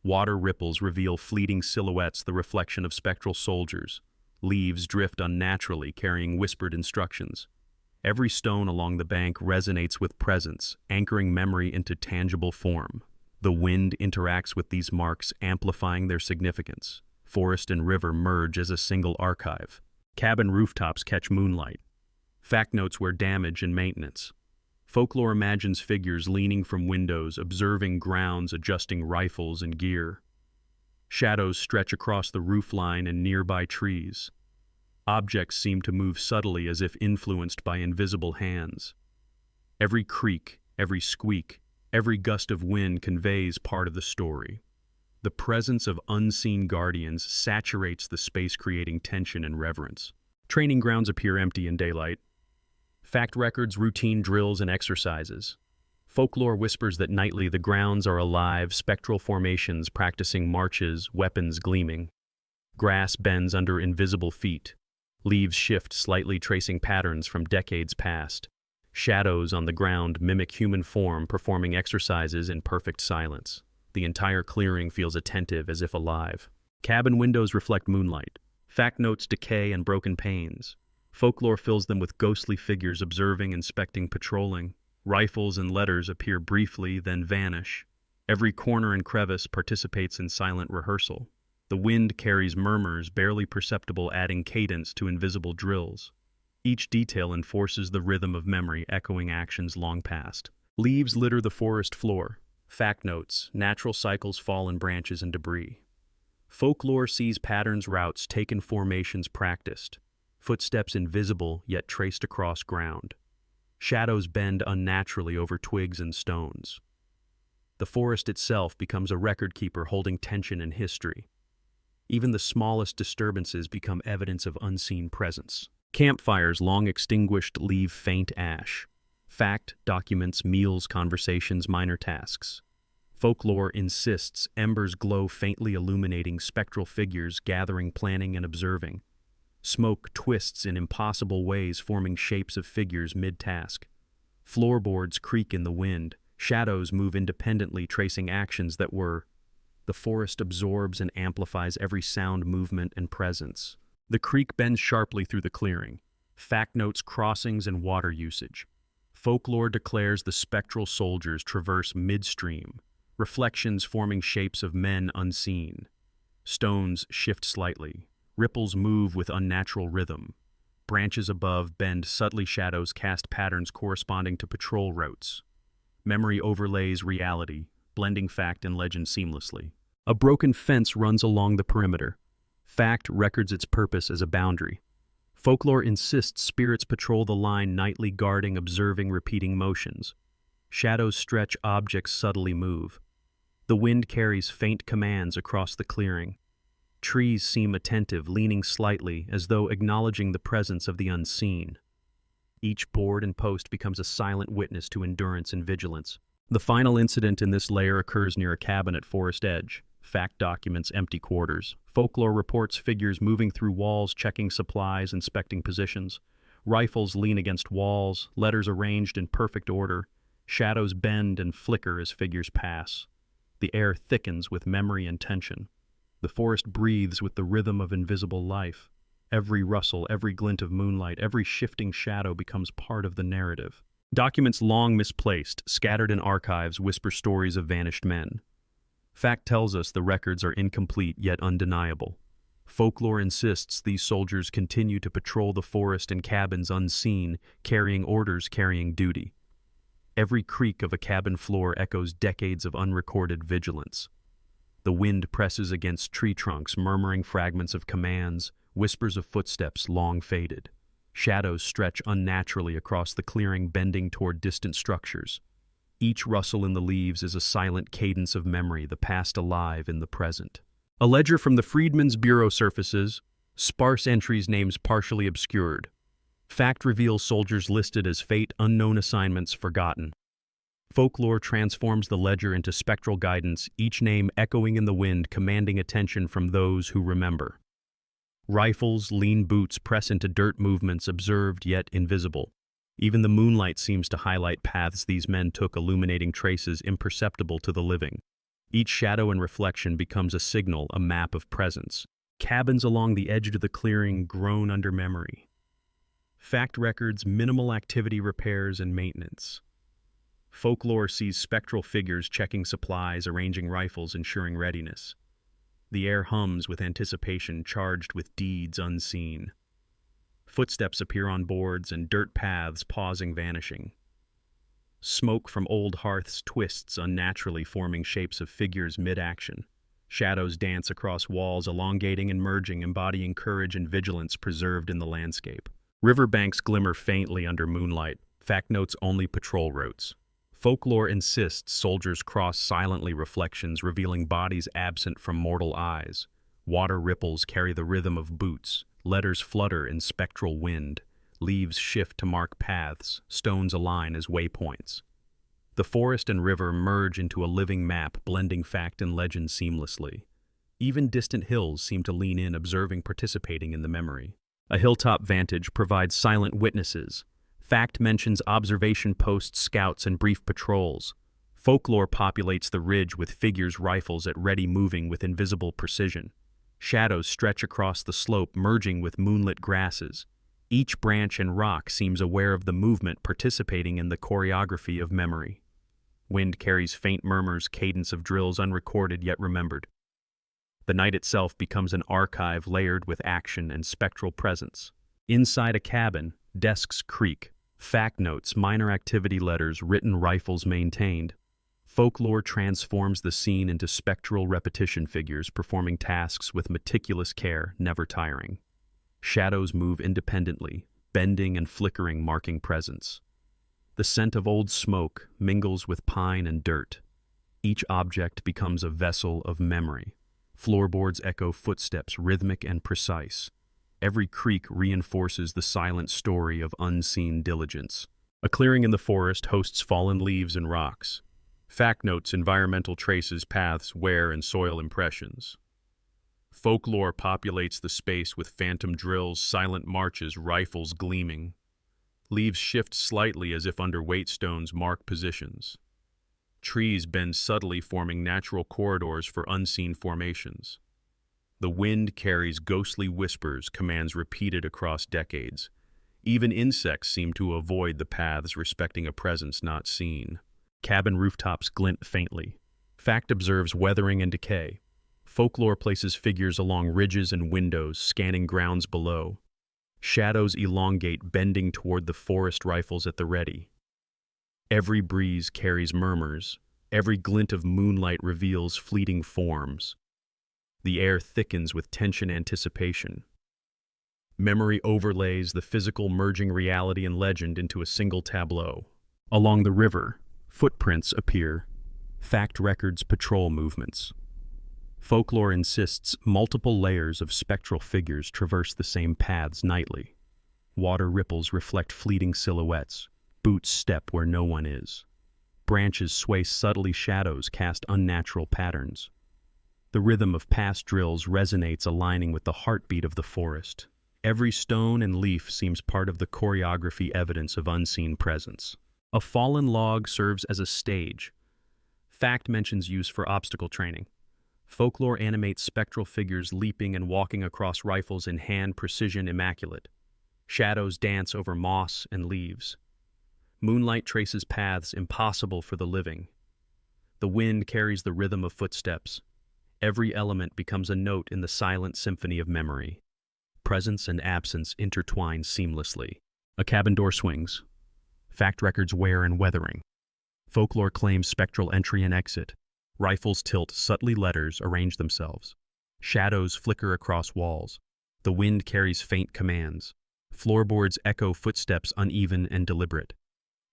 Water ripples reveal fleeting silhouettes, the reflection of spectral soldiers. Leaves drift unnaturally, carrying whispered instructions. Every stone along the bank resonates with presence, anchoring memory into tangible form. The wind interacts with these marks, amplifying their significance. Forest and river merge as a single archive. Cabin rooftops catch moonlight. Fact notes where damage and maintenance. Folklore imagines figures leaning from windows, observing grounds, adjusting rifles and gear. Shadows stretch across the roofline and nearby trees. Objects seem to move subtly, as if influenced by invisible hands. Every creak, every squeak, every gust of wind conveys part of the story. The presence of unseen guardians saturates the space, creating tension and reverence. Training grounds appear empty in daylight. Fact records routine drills and exercises. Folklore whispers that nightly the grounds are alive, spectral formations practicing marches, weapons gleaming. Grass bends under invisible feet. Leaves shift slightly, tracing patterns from decades past. Shadows on the ground mimic human form, performing exercises in perfect silence. The entire clearing feels attentive, as if alive. Cabin windows reflect moonlight. Fact notes decay and broken panes. Folklore fills them with ghostly figures observing, inspecting, patrolling. Rifles and letters appear briefly, then vanish. Every corner and crevice participates in silent rehearsal. The wind carries murmurs, barely perceptible, adding cadence to invisible drills. Each detail enforces the rhythm of memory, echoing actions long past. Leaves litter the forest floor. Fact notes, natural cycles, fallen branches and debris. Folklore sees patterns, routes, taken formations practiced. Footsteps invisible, yet traced across ground. Shadows bend unnaturally over twigs and stones. The forest itself becomes a record keeper, holding tension and history. Even the smallest disturbances become evidence of unseen presence. Campfires long extinguished leave faint ash. Fact documents meals, conversations, minor tasks. Folklore insists embers glow faintly, illuminating spectral figures gathering, planning, and observing. Smoke twists in impossible ways, forming shapes of figures mid-task. Floorboards creak in the wind. Shadows move independently, tracing actions that were. The forest absorbs and amplifies every sound, movement, and presence. The creek bends sharply through the clearing. Fact notes crossings and water usage. Folklore declares the spectral soldiers traverse midstream. Reflections forming shapes of men unseen. Stones shift slightly. Ripples move with unnatural rhythm. Branches above bend subtly, shadows cast patterns corresponding to patrol routes. Memory overlays reality, blending fact and legend seamlessly. A broken fence runs along the perimeter. Fact records its purpose as a boundary. Folklore insists spirits patrol the line nightly, guarding, observing, repeating motions. Shadows stretch, objects subtly move. The The wind carries faint commands across the clearing. Trees seem attentive, leaning slightly as though acknowledging the presence of the unseen. Each board and post becomes a silent witness to endurance and vigilance. The final incident in this layer occurs near a cabin at Forest Edge. Fact documents empty quarters. Folklore reports figures moving through walls, checking supplies, inspecting positions. Rifles lean against walls, letters arranged in perfect order. Shadows bend and flicker as figures pass. The air thickens with memory and tension. The forest breathes with the rhythm of invisible life. Every rustle, every glint of moonlight, every shifting shadow becomes part of the narrative. Documents long misplaced, scattered in archives, whisper stories of vanished men. Fact tells us the records are incomplete yet undeniable. Folklore insists these soldiers continue to patrol the forest and cabins unseen, carrying orders, carrying duty. Every creak of a cabin floor echoes decades of unrecorded vigilance. The wind presses against tree trunks, murmuring fragments of commands, whispers of footsteps long faded. Shadows stretch unnaturally across the clearing, bending toward distant structures. Each rustle in the leaves is a silent cadence of memory, the past alive in the present. A ledger from the Freedmen's Bureau surfaces, sparse entries, names partially obscured. Fact reveals soldiers listed as fate, unknown assignments forgotten. Folklore transforms the ledger into spectral guidance, each name echoing in the wind, commanding attention from those who remember. Rifles, lean boots press into dirt movements observed yet invisible. Even the moonlight seems to highlight paths these men took, illuminating traces imperceptible to the living. Each shadow and reflection becomes a signal, a map of presence. Cabins along the edge of the clearing groan under memory. Fact records minimal activity, repairs, and maintenance. Folklore sees spectral figures checking supplies, arranging rifles, ensuring readiness. The air hums with anticipation, charged with deeds unseen. Footsteps appear on boards and dirt paths pausing, vanishing. Smoke from old hearths twists unnaturally, forming shapes of figures mid-action. Shadows dance across walls, elongating and merging, embodying courage and vigilance preserved in the landscape. Riverbanks glimmer faintly under moonlight. Fact notes only patrol routes. Folklore insists soldiers cross silently, reflections revealing bodies absent from mortal eyes. Water ripples carry the rhythm of boots. Letters flutter in spectral wind. Leaves shift to mark paths. Stones align as waypoints. The forest and river merge into a living map, blending fact and legend seamlessly. Even distant hills seem to lean in, observing, participating in the memory. A hilltop vantage provides silent witnesses. Fact mentions observation posts, scouts, and brief patrols. Folklore populates the ridge with figures, rifles at ready, moving with invisible precision. Shadows stretch across the slope, merging with moonlit grasses. Each branch and rock seems aware of the movement, participating in the choreography of memory. Wind carries faint murmurs, cadence of drills unrecorded yet remembered. The night itself becomes an archive layered with action and spectral presence. Inside a cabin, desks creak. Fact notes, minor activity letters, written, rifles maintained. Folklore transforms the scene into spectral repetition, figures performing tasks with meticulous care, never tiring. Shadows move independently, bending and flickering, marking presence. The scent of old smoke mingles with pine and dirt. Each object becomes a vessel of memory. Floorboards echo footsteps, rhythmic and precise. Every creak reinforces the silent story of unseen diligence. A clearing in the forest hosts fallen leaves and rocks. Fact notes, environmental traces, paths, wear, and soil impressions. Folklore populates the space with phantom drills, silent marches, rifles gleaming. Leaves shift slightly as if under weight, stones mark positions. Trees bend subtly, forming natural corridors for unseen formations. The wind carries ghostly whispers, commands repeated across decades. Even insects seem to avoid the paths, respecting a presence not seen. Cabin rooftops glint faintly. Fact observes weathering and decay. Folklore places figures along ridges and windows, scanning grounds below. Shadows elongate, bending toward the forest, rifles at the ready. Every breeze carries murmurs. Every glint of moonlight reveals fleeting forms. The air thickens with tension, anticipation. Memory overlays the physical, merging reality and legend into a single tableau. Along the river, footprints appear. Fact records patrol movements. Folklore insists multiple layers of spectral figures traverse the same paths nightly. Water ripples reflect fleeting silhouettes. Boots step where no one is. Branches sway subtly, shadows cast unnatural patterns. The rhythm of past drills resonates, aligning with the heartbeat of the forest. Every stone and leaf seems part of the choreography, evidence of unseen presence. A fallen log serves as a stage. Fact mentions use for obstacle training. Folklore animates spectral figures leaping and walking across rifles in hand, precision immaculate. Shadows dance over moss and leaves. Moonlight traces paths impossible for the living. The wind carries the rhythm of footsteps. Every element becomes a note in the silent symphony of memory. Presence and absence intertwine seamlessly. A cabin door swings. Fact records wear and weathering. Folklore claims spectral entry and exit. Rifles tilt, subtly letters arrange themselves. Shadows flicker across walls. The wind carries faint commands. Floorboards echo footsteps uneven and deliberate.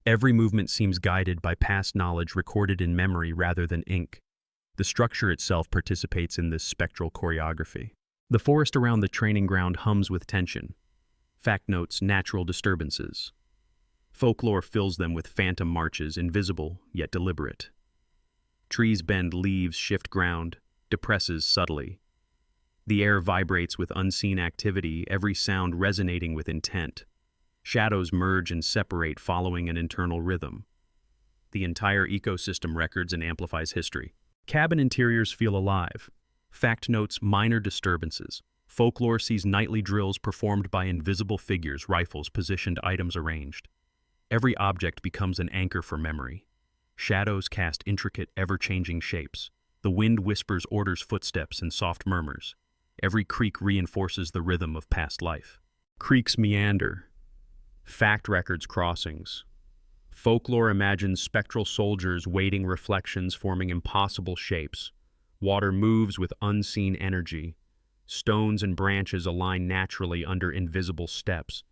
Every movement seems guided by past knowledge recorded in memory rather than ink. The structure itself participates in this spectral choreography. The forest around the training ground hums with tension. Fact notes natural disturbances. Folklore fills them with phantom marches, invisible yet deliberate. Trees bend, leaves shift ground, depresses subtly. The air vibrates with unseen activity, every sound resonating with intent. Shadows merge and separate, following an internal rhythm. The entire ecosystem records and amplifies history. Cabin interiors feel alive. Fact notes minor disturbances. Folklore sees nightly drills performed by invisible figures, rifles positioned, items arranged. Every object becomes an anchor for memory. Shadows cast intricate, ever-changing shapes. The wind whispers orders, footsteps, and soft murmurs. Every creak reinforces the rhythm of past life. Creeks meander. Fact records crossings. Folklore imagines spectral soldiers wading reflections, forming impossible shapes. Water moves with unseen energy. Stones and branches align naturally under invisible steps.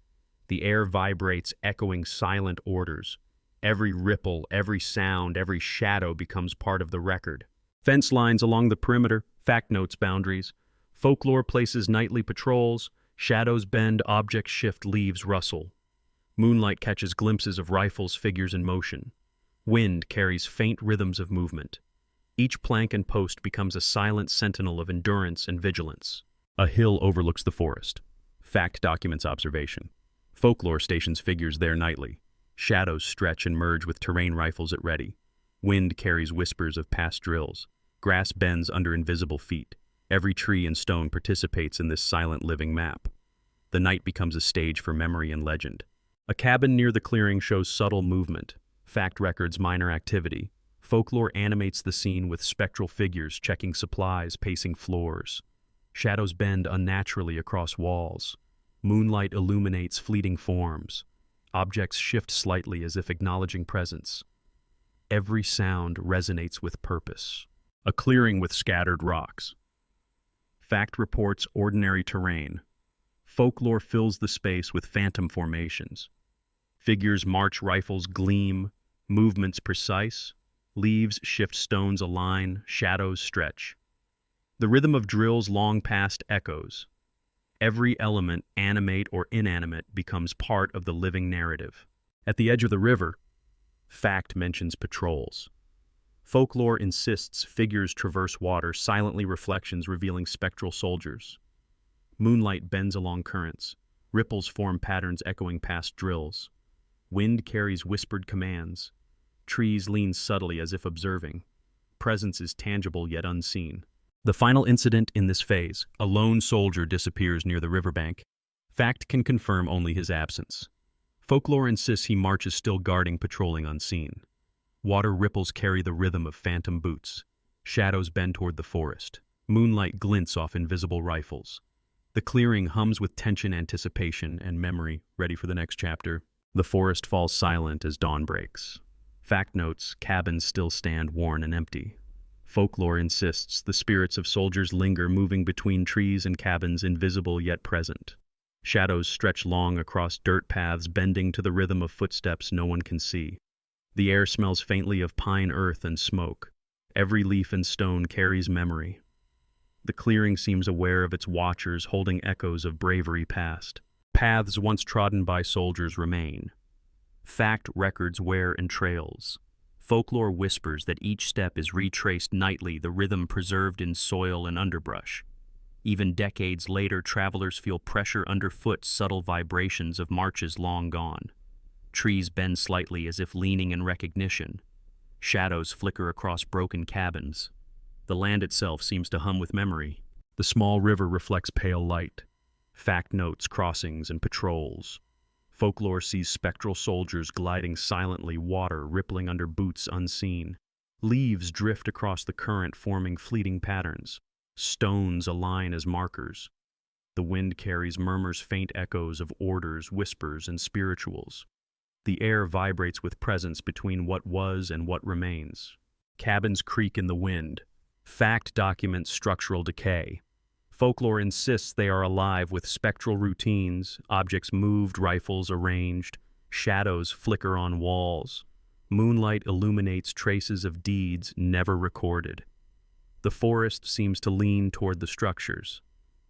The air vibrates, echoing silent orders. Every ripple, every sound, every shadow becomes part of the record. Fence lines along the perimeter. Fact notes boundaries. Folklore places nightly patrols. Shadows bend, objects shift, leaves rustle. Moonlight catches glimpses of rifles, figures in motion. Wind carries faint rhythms of movement. Each plank and post becomes a silent sentinel of endurance and vigilance. A hill overlooks the forest. Fact documents observation. Folklore stations figures there nightly. Shadows stretch and merge with terrain, rifles at ready. Wind carries whispers of past drills. Grass bends under invisible feet. Every tree and stone participates in this silent living map. The night becomes a stage for memory and legend. A cabin near the clearing shows subtle movement. Fact records minor activity. Folklore animates the scene with spectral figures checking supplies, pacing floors. Shadows bend unnaturally across walls. Moonlight illuminates fleeting forms. Objects shift slightly as if acknowledging presence. Every sound resonates with purpose. A clearing with scattered rocks. Fact reports ordinary terrain. Folklore fills the space with phantom formations. Figures march, rifles gleam, movements precise. Leaves shift, stones align, shadows stretch. The rhythm of drills long past echoes. Every element, animate or inanimate, becomes part of the living narrative. At the edge of the river, fact mentions patrols. Folklore insists figures traverse water, silently reflections revealing spectral soldiers. Moonlight bends along currents. Ripples form patterns echoing past drills. Wind carries whispered commands. Trees lean subtly as if observing. Presence is tangible yet unseen. The final incident in this phase, a lone soldier disappears near the riverbank. Fact can confirm only his absence. Folklore insists he marches still guarding, patrolling unseen. Water ripples carry the rhythm of phantom boots. Shadows bend toward the forest. Moonlight glints off invisible rifles. The clearing hums with tension, anticipation, and memory, ready for the next chapter. The forest falls silent as dawn breaks. Fact notes, cabins still stand worn and empty. Folklore insists the spirits of soldiers linger, moving between trees and cabins, invisible yet present. Shadows stretch long across dirt paths, bending to the rhythm of footsteps no one can see. The air smells faintly of pine, earth, and smoke. Every leaf and stone carries memory. The clearing seems aware of its watchers, holding echoes of bravery past. Paths once trodden by soldiers remain. Fact records wear and trails. Folklore whispers that each step is retraced nightly, the rhythm preserved in soil and underbrush. Even decades later, travelers feel pressure underfoot, subtle vibrations of marches long gone. Trees bend slightly as if leaning in recognition. Shadows flicker across broken cabins. The land itself seems to hum with memory. The small river reflects pale light. Fact notes crossings and patrols. Folklore sees spectral soldiers gliding silently, water rippling under boots unseen. Leaves drift across the current, forming fleeting patterns. Stones align as markers. The wind carries murmurs, faint echoes of orders, whispers, and spirituals. The air vibrates with presence between what was and what remains. Cabins creak in the wind. Fact documents structural decay. Folklore insists they are alive with spectral routines, objects moved, rifles arranged, shadows flicker on walls. Moonlight illuminates traces of deeds never recorded. The forest seems to lean toward the structures.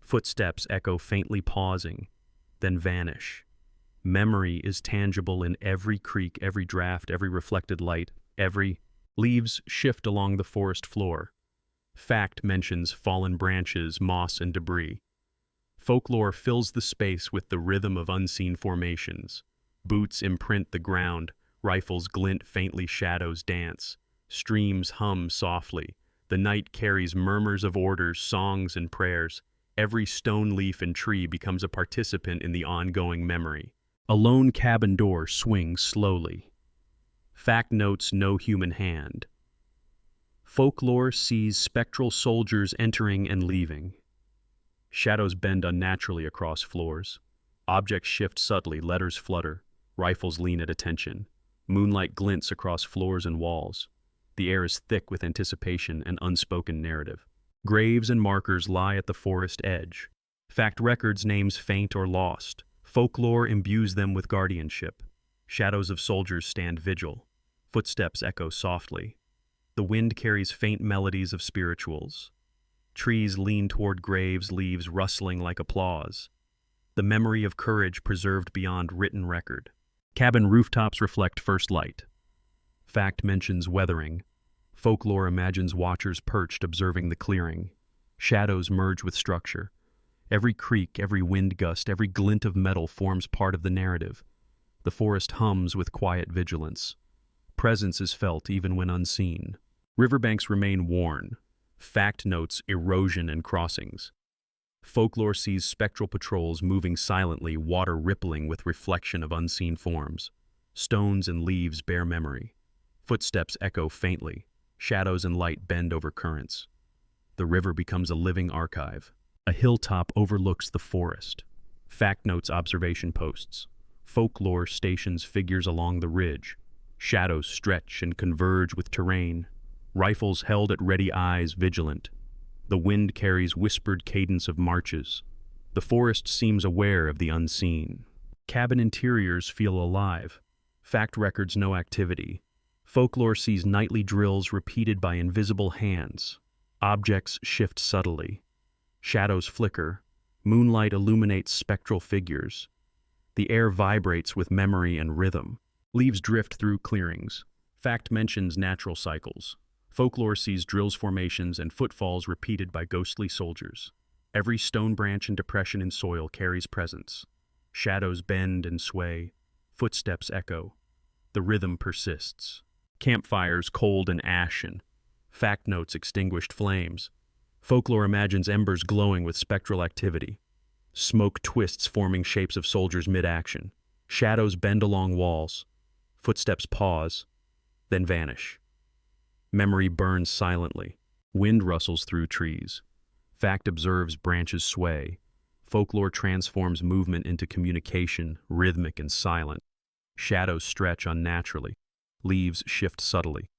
Footsteps echo faintly, pausing, then vanish. Memory is tangible in every creak, every draft, every reflected light, every... Leaves shift along the forest floor. Fact mentions fallen branches, moss, and debris. Folklore fills the space with the rhythm of unseen formations. Boots imprint the ground, rifles glint faintly, shadows dance. Streams hum softly. The night carries murmurs of orders, songs, and prayers. Every stone, leaf, and tree becomes a participant in the ongoing memory. A lone cabin door swings slowly. Fact notes no human hand. Folklore sees spectral soldiers entering and leaving. Shadows bend unnaturally across floors. Objects shift subtly, letters flutter. Rifles lean at attention. Moonlight glints across floors and walls. The air is thick with anticipation and unspoken narrative. Graves and markers lie at the forest edge. Fact records names faint or lost. Folklore imbues them with guardianship. Shadows of soldiers stand vigil. Footsteps echo softly. The wind carries faint melodies of spirituals. Trees lean toward graves, leaves rustling like applause. The memory of courage preserved beyond written record. Cabin rooftops reflect first light. Fact mentions weathering. Folklore imagines watchers perched, observing the clearing. Shadows merge with structure. Every creak, every wind gust, every glint of metal forms part of the narrative. The forest hums with quiet vigilance. Presence is felt even when unseen. Riverbanks remain worn. Fact notes erosion and crossings. Folklore sees spectral patrols moving silently, water rippling with reflection of unseen forms. Stones and leaves bear memory. Footsteps echo faintly. Shadows and light bend over currents. The river becomes a living archive. A hilltop overlooks the forest. Fact notes observation posts. Folklore stations figures along the ridge. Shadows stretch and converge with terrain. Rifles held at ready, eyes vigilant. The wind carries whispered cadence of marches. The forest seems aware of the unseen. Cabin interiors feel alive. Fact records no activity. Folklore sees nightly drills repeated by invisible hands. Objects shift subtly. Shadows flicker. Moonlight illuminates spectral figures. The air vibrates with memory and rhythm. Leaves drift through clearings. Fact mentions natural cycles. Folklore sees drills, formations, and footfalls repeated by ghostly soldiers. Every stone branch and depression in soil carries presence. Shadows bend and sway. Footsteps echo. The rhythm persists. Campfires cold and ashen. Fact notes extinguished flames. Folklore imagines embers glowing with spectral activity. Smoke twists, forming shapes of soldiers mid-action. Shadows bend along walls. Footsteps pause, then vanish. Memory burns silently. Wind rustles through trees. Fact observes branches sway. Folklore transforms movement into communication, rhythmic and silent. Shadows stretch unnaturally. Leaves shift subtly.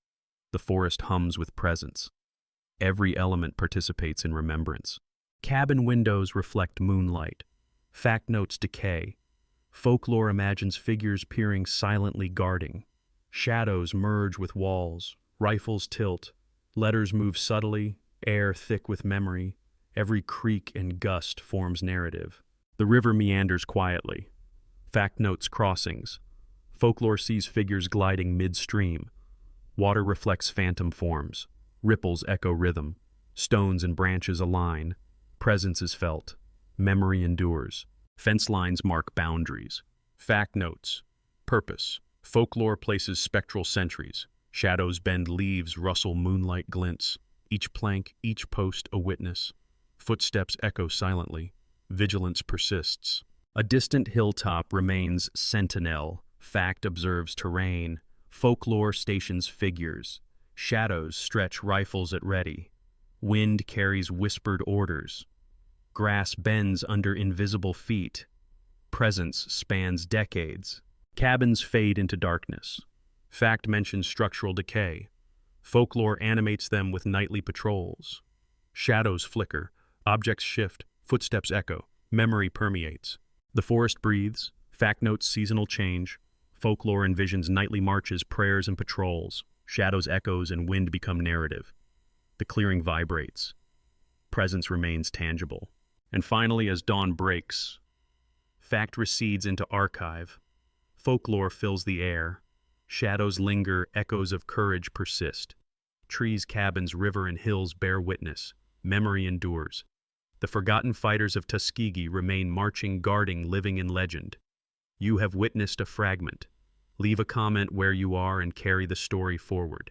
The forest hums with presence. Every element participates in remembrance. Cabin windows reflect moonlight. Fact notes decay. Folklore imagines figures peering silently, guarding. Shadows merge with walls. Rifles tilt. Letters move subtly, air thick with memory. Every creak and gust forms narrative. The river meanders quietly. Fact notes crossings. Folklore sees figures gliding midstream. Water reflects phantom forms. Ripples echo rhythm. Stones and branches align. Presence is felt. Memory endures. Fence lines mark boundaries. Fact notes. Purpose. Folklore places spectral sentries. Shadows bend leaves, rustle moonlight glints. Each plank, each post a witness. Footsteps echo silently. Vigilance persists. A distant hilltop remains sentinel. Fact observes terrain. Folklore stations figures. Shadows stretch rifles at ready. Wind carries whispered orders. Grass bends under invisible feet. Presence spans decades. Cabins fade into darkness. Fact mentions structural decay. Folklore animates them with nightly patrols. Shadows flicker. Objects shift. Footsteps echo. Memory permeates. The forest breathes. Fact notes seasonal change. Folklore envisions nightly marches, prayers, and patrols. Shadows echoes and wind become narrative. The clearing vibrates. Presence remains tangible. And finally, as dawn breaks, fact recedes into archive. Folklore fills the air. Shadows linger, echoes of courage persist. Trees, cabins, river, and hills bear witness. Memory endures. The forgotten fighters of Tuskegee remain marching, guarding, living in legend. You have witnessed a fragment. Leave a comment where you are and carry the story forward.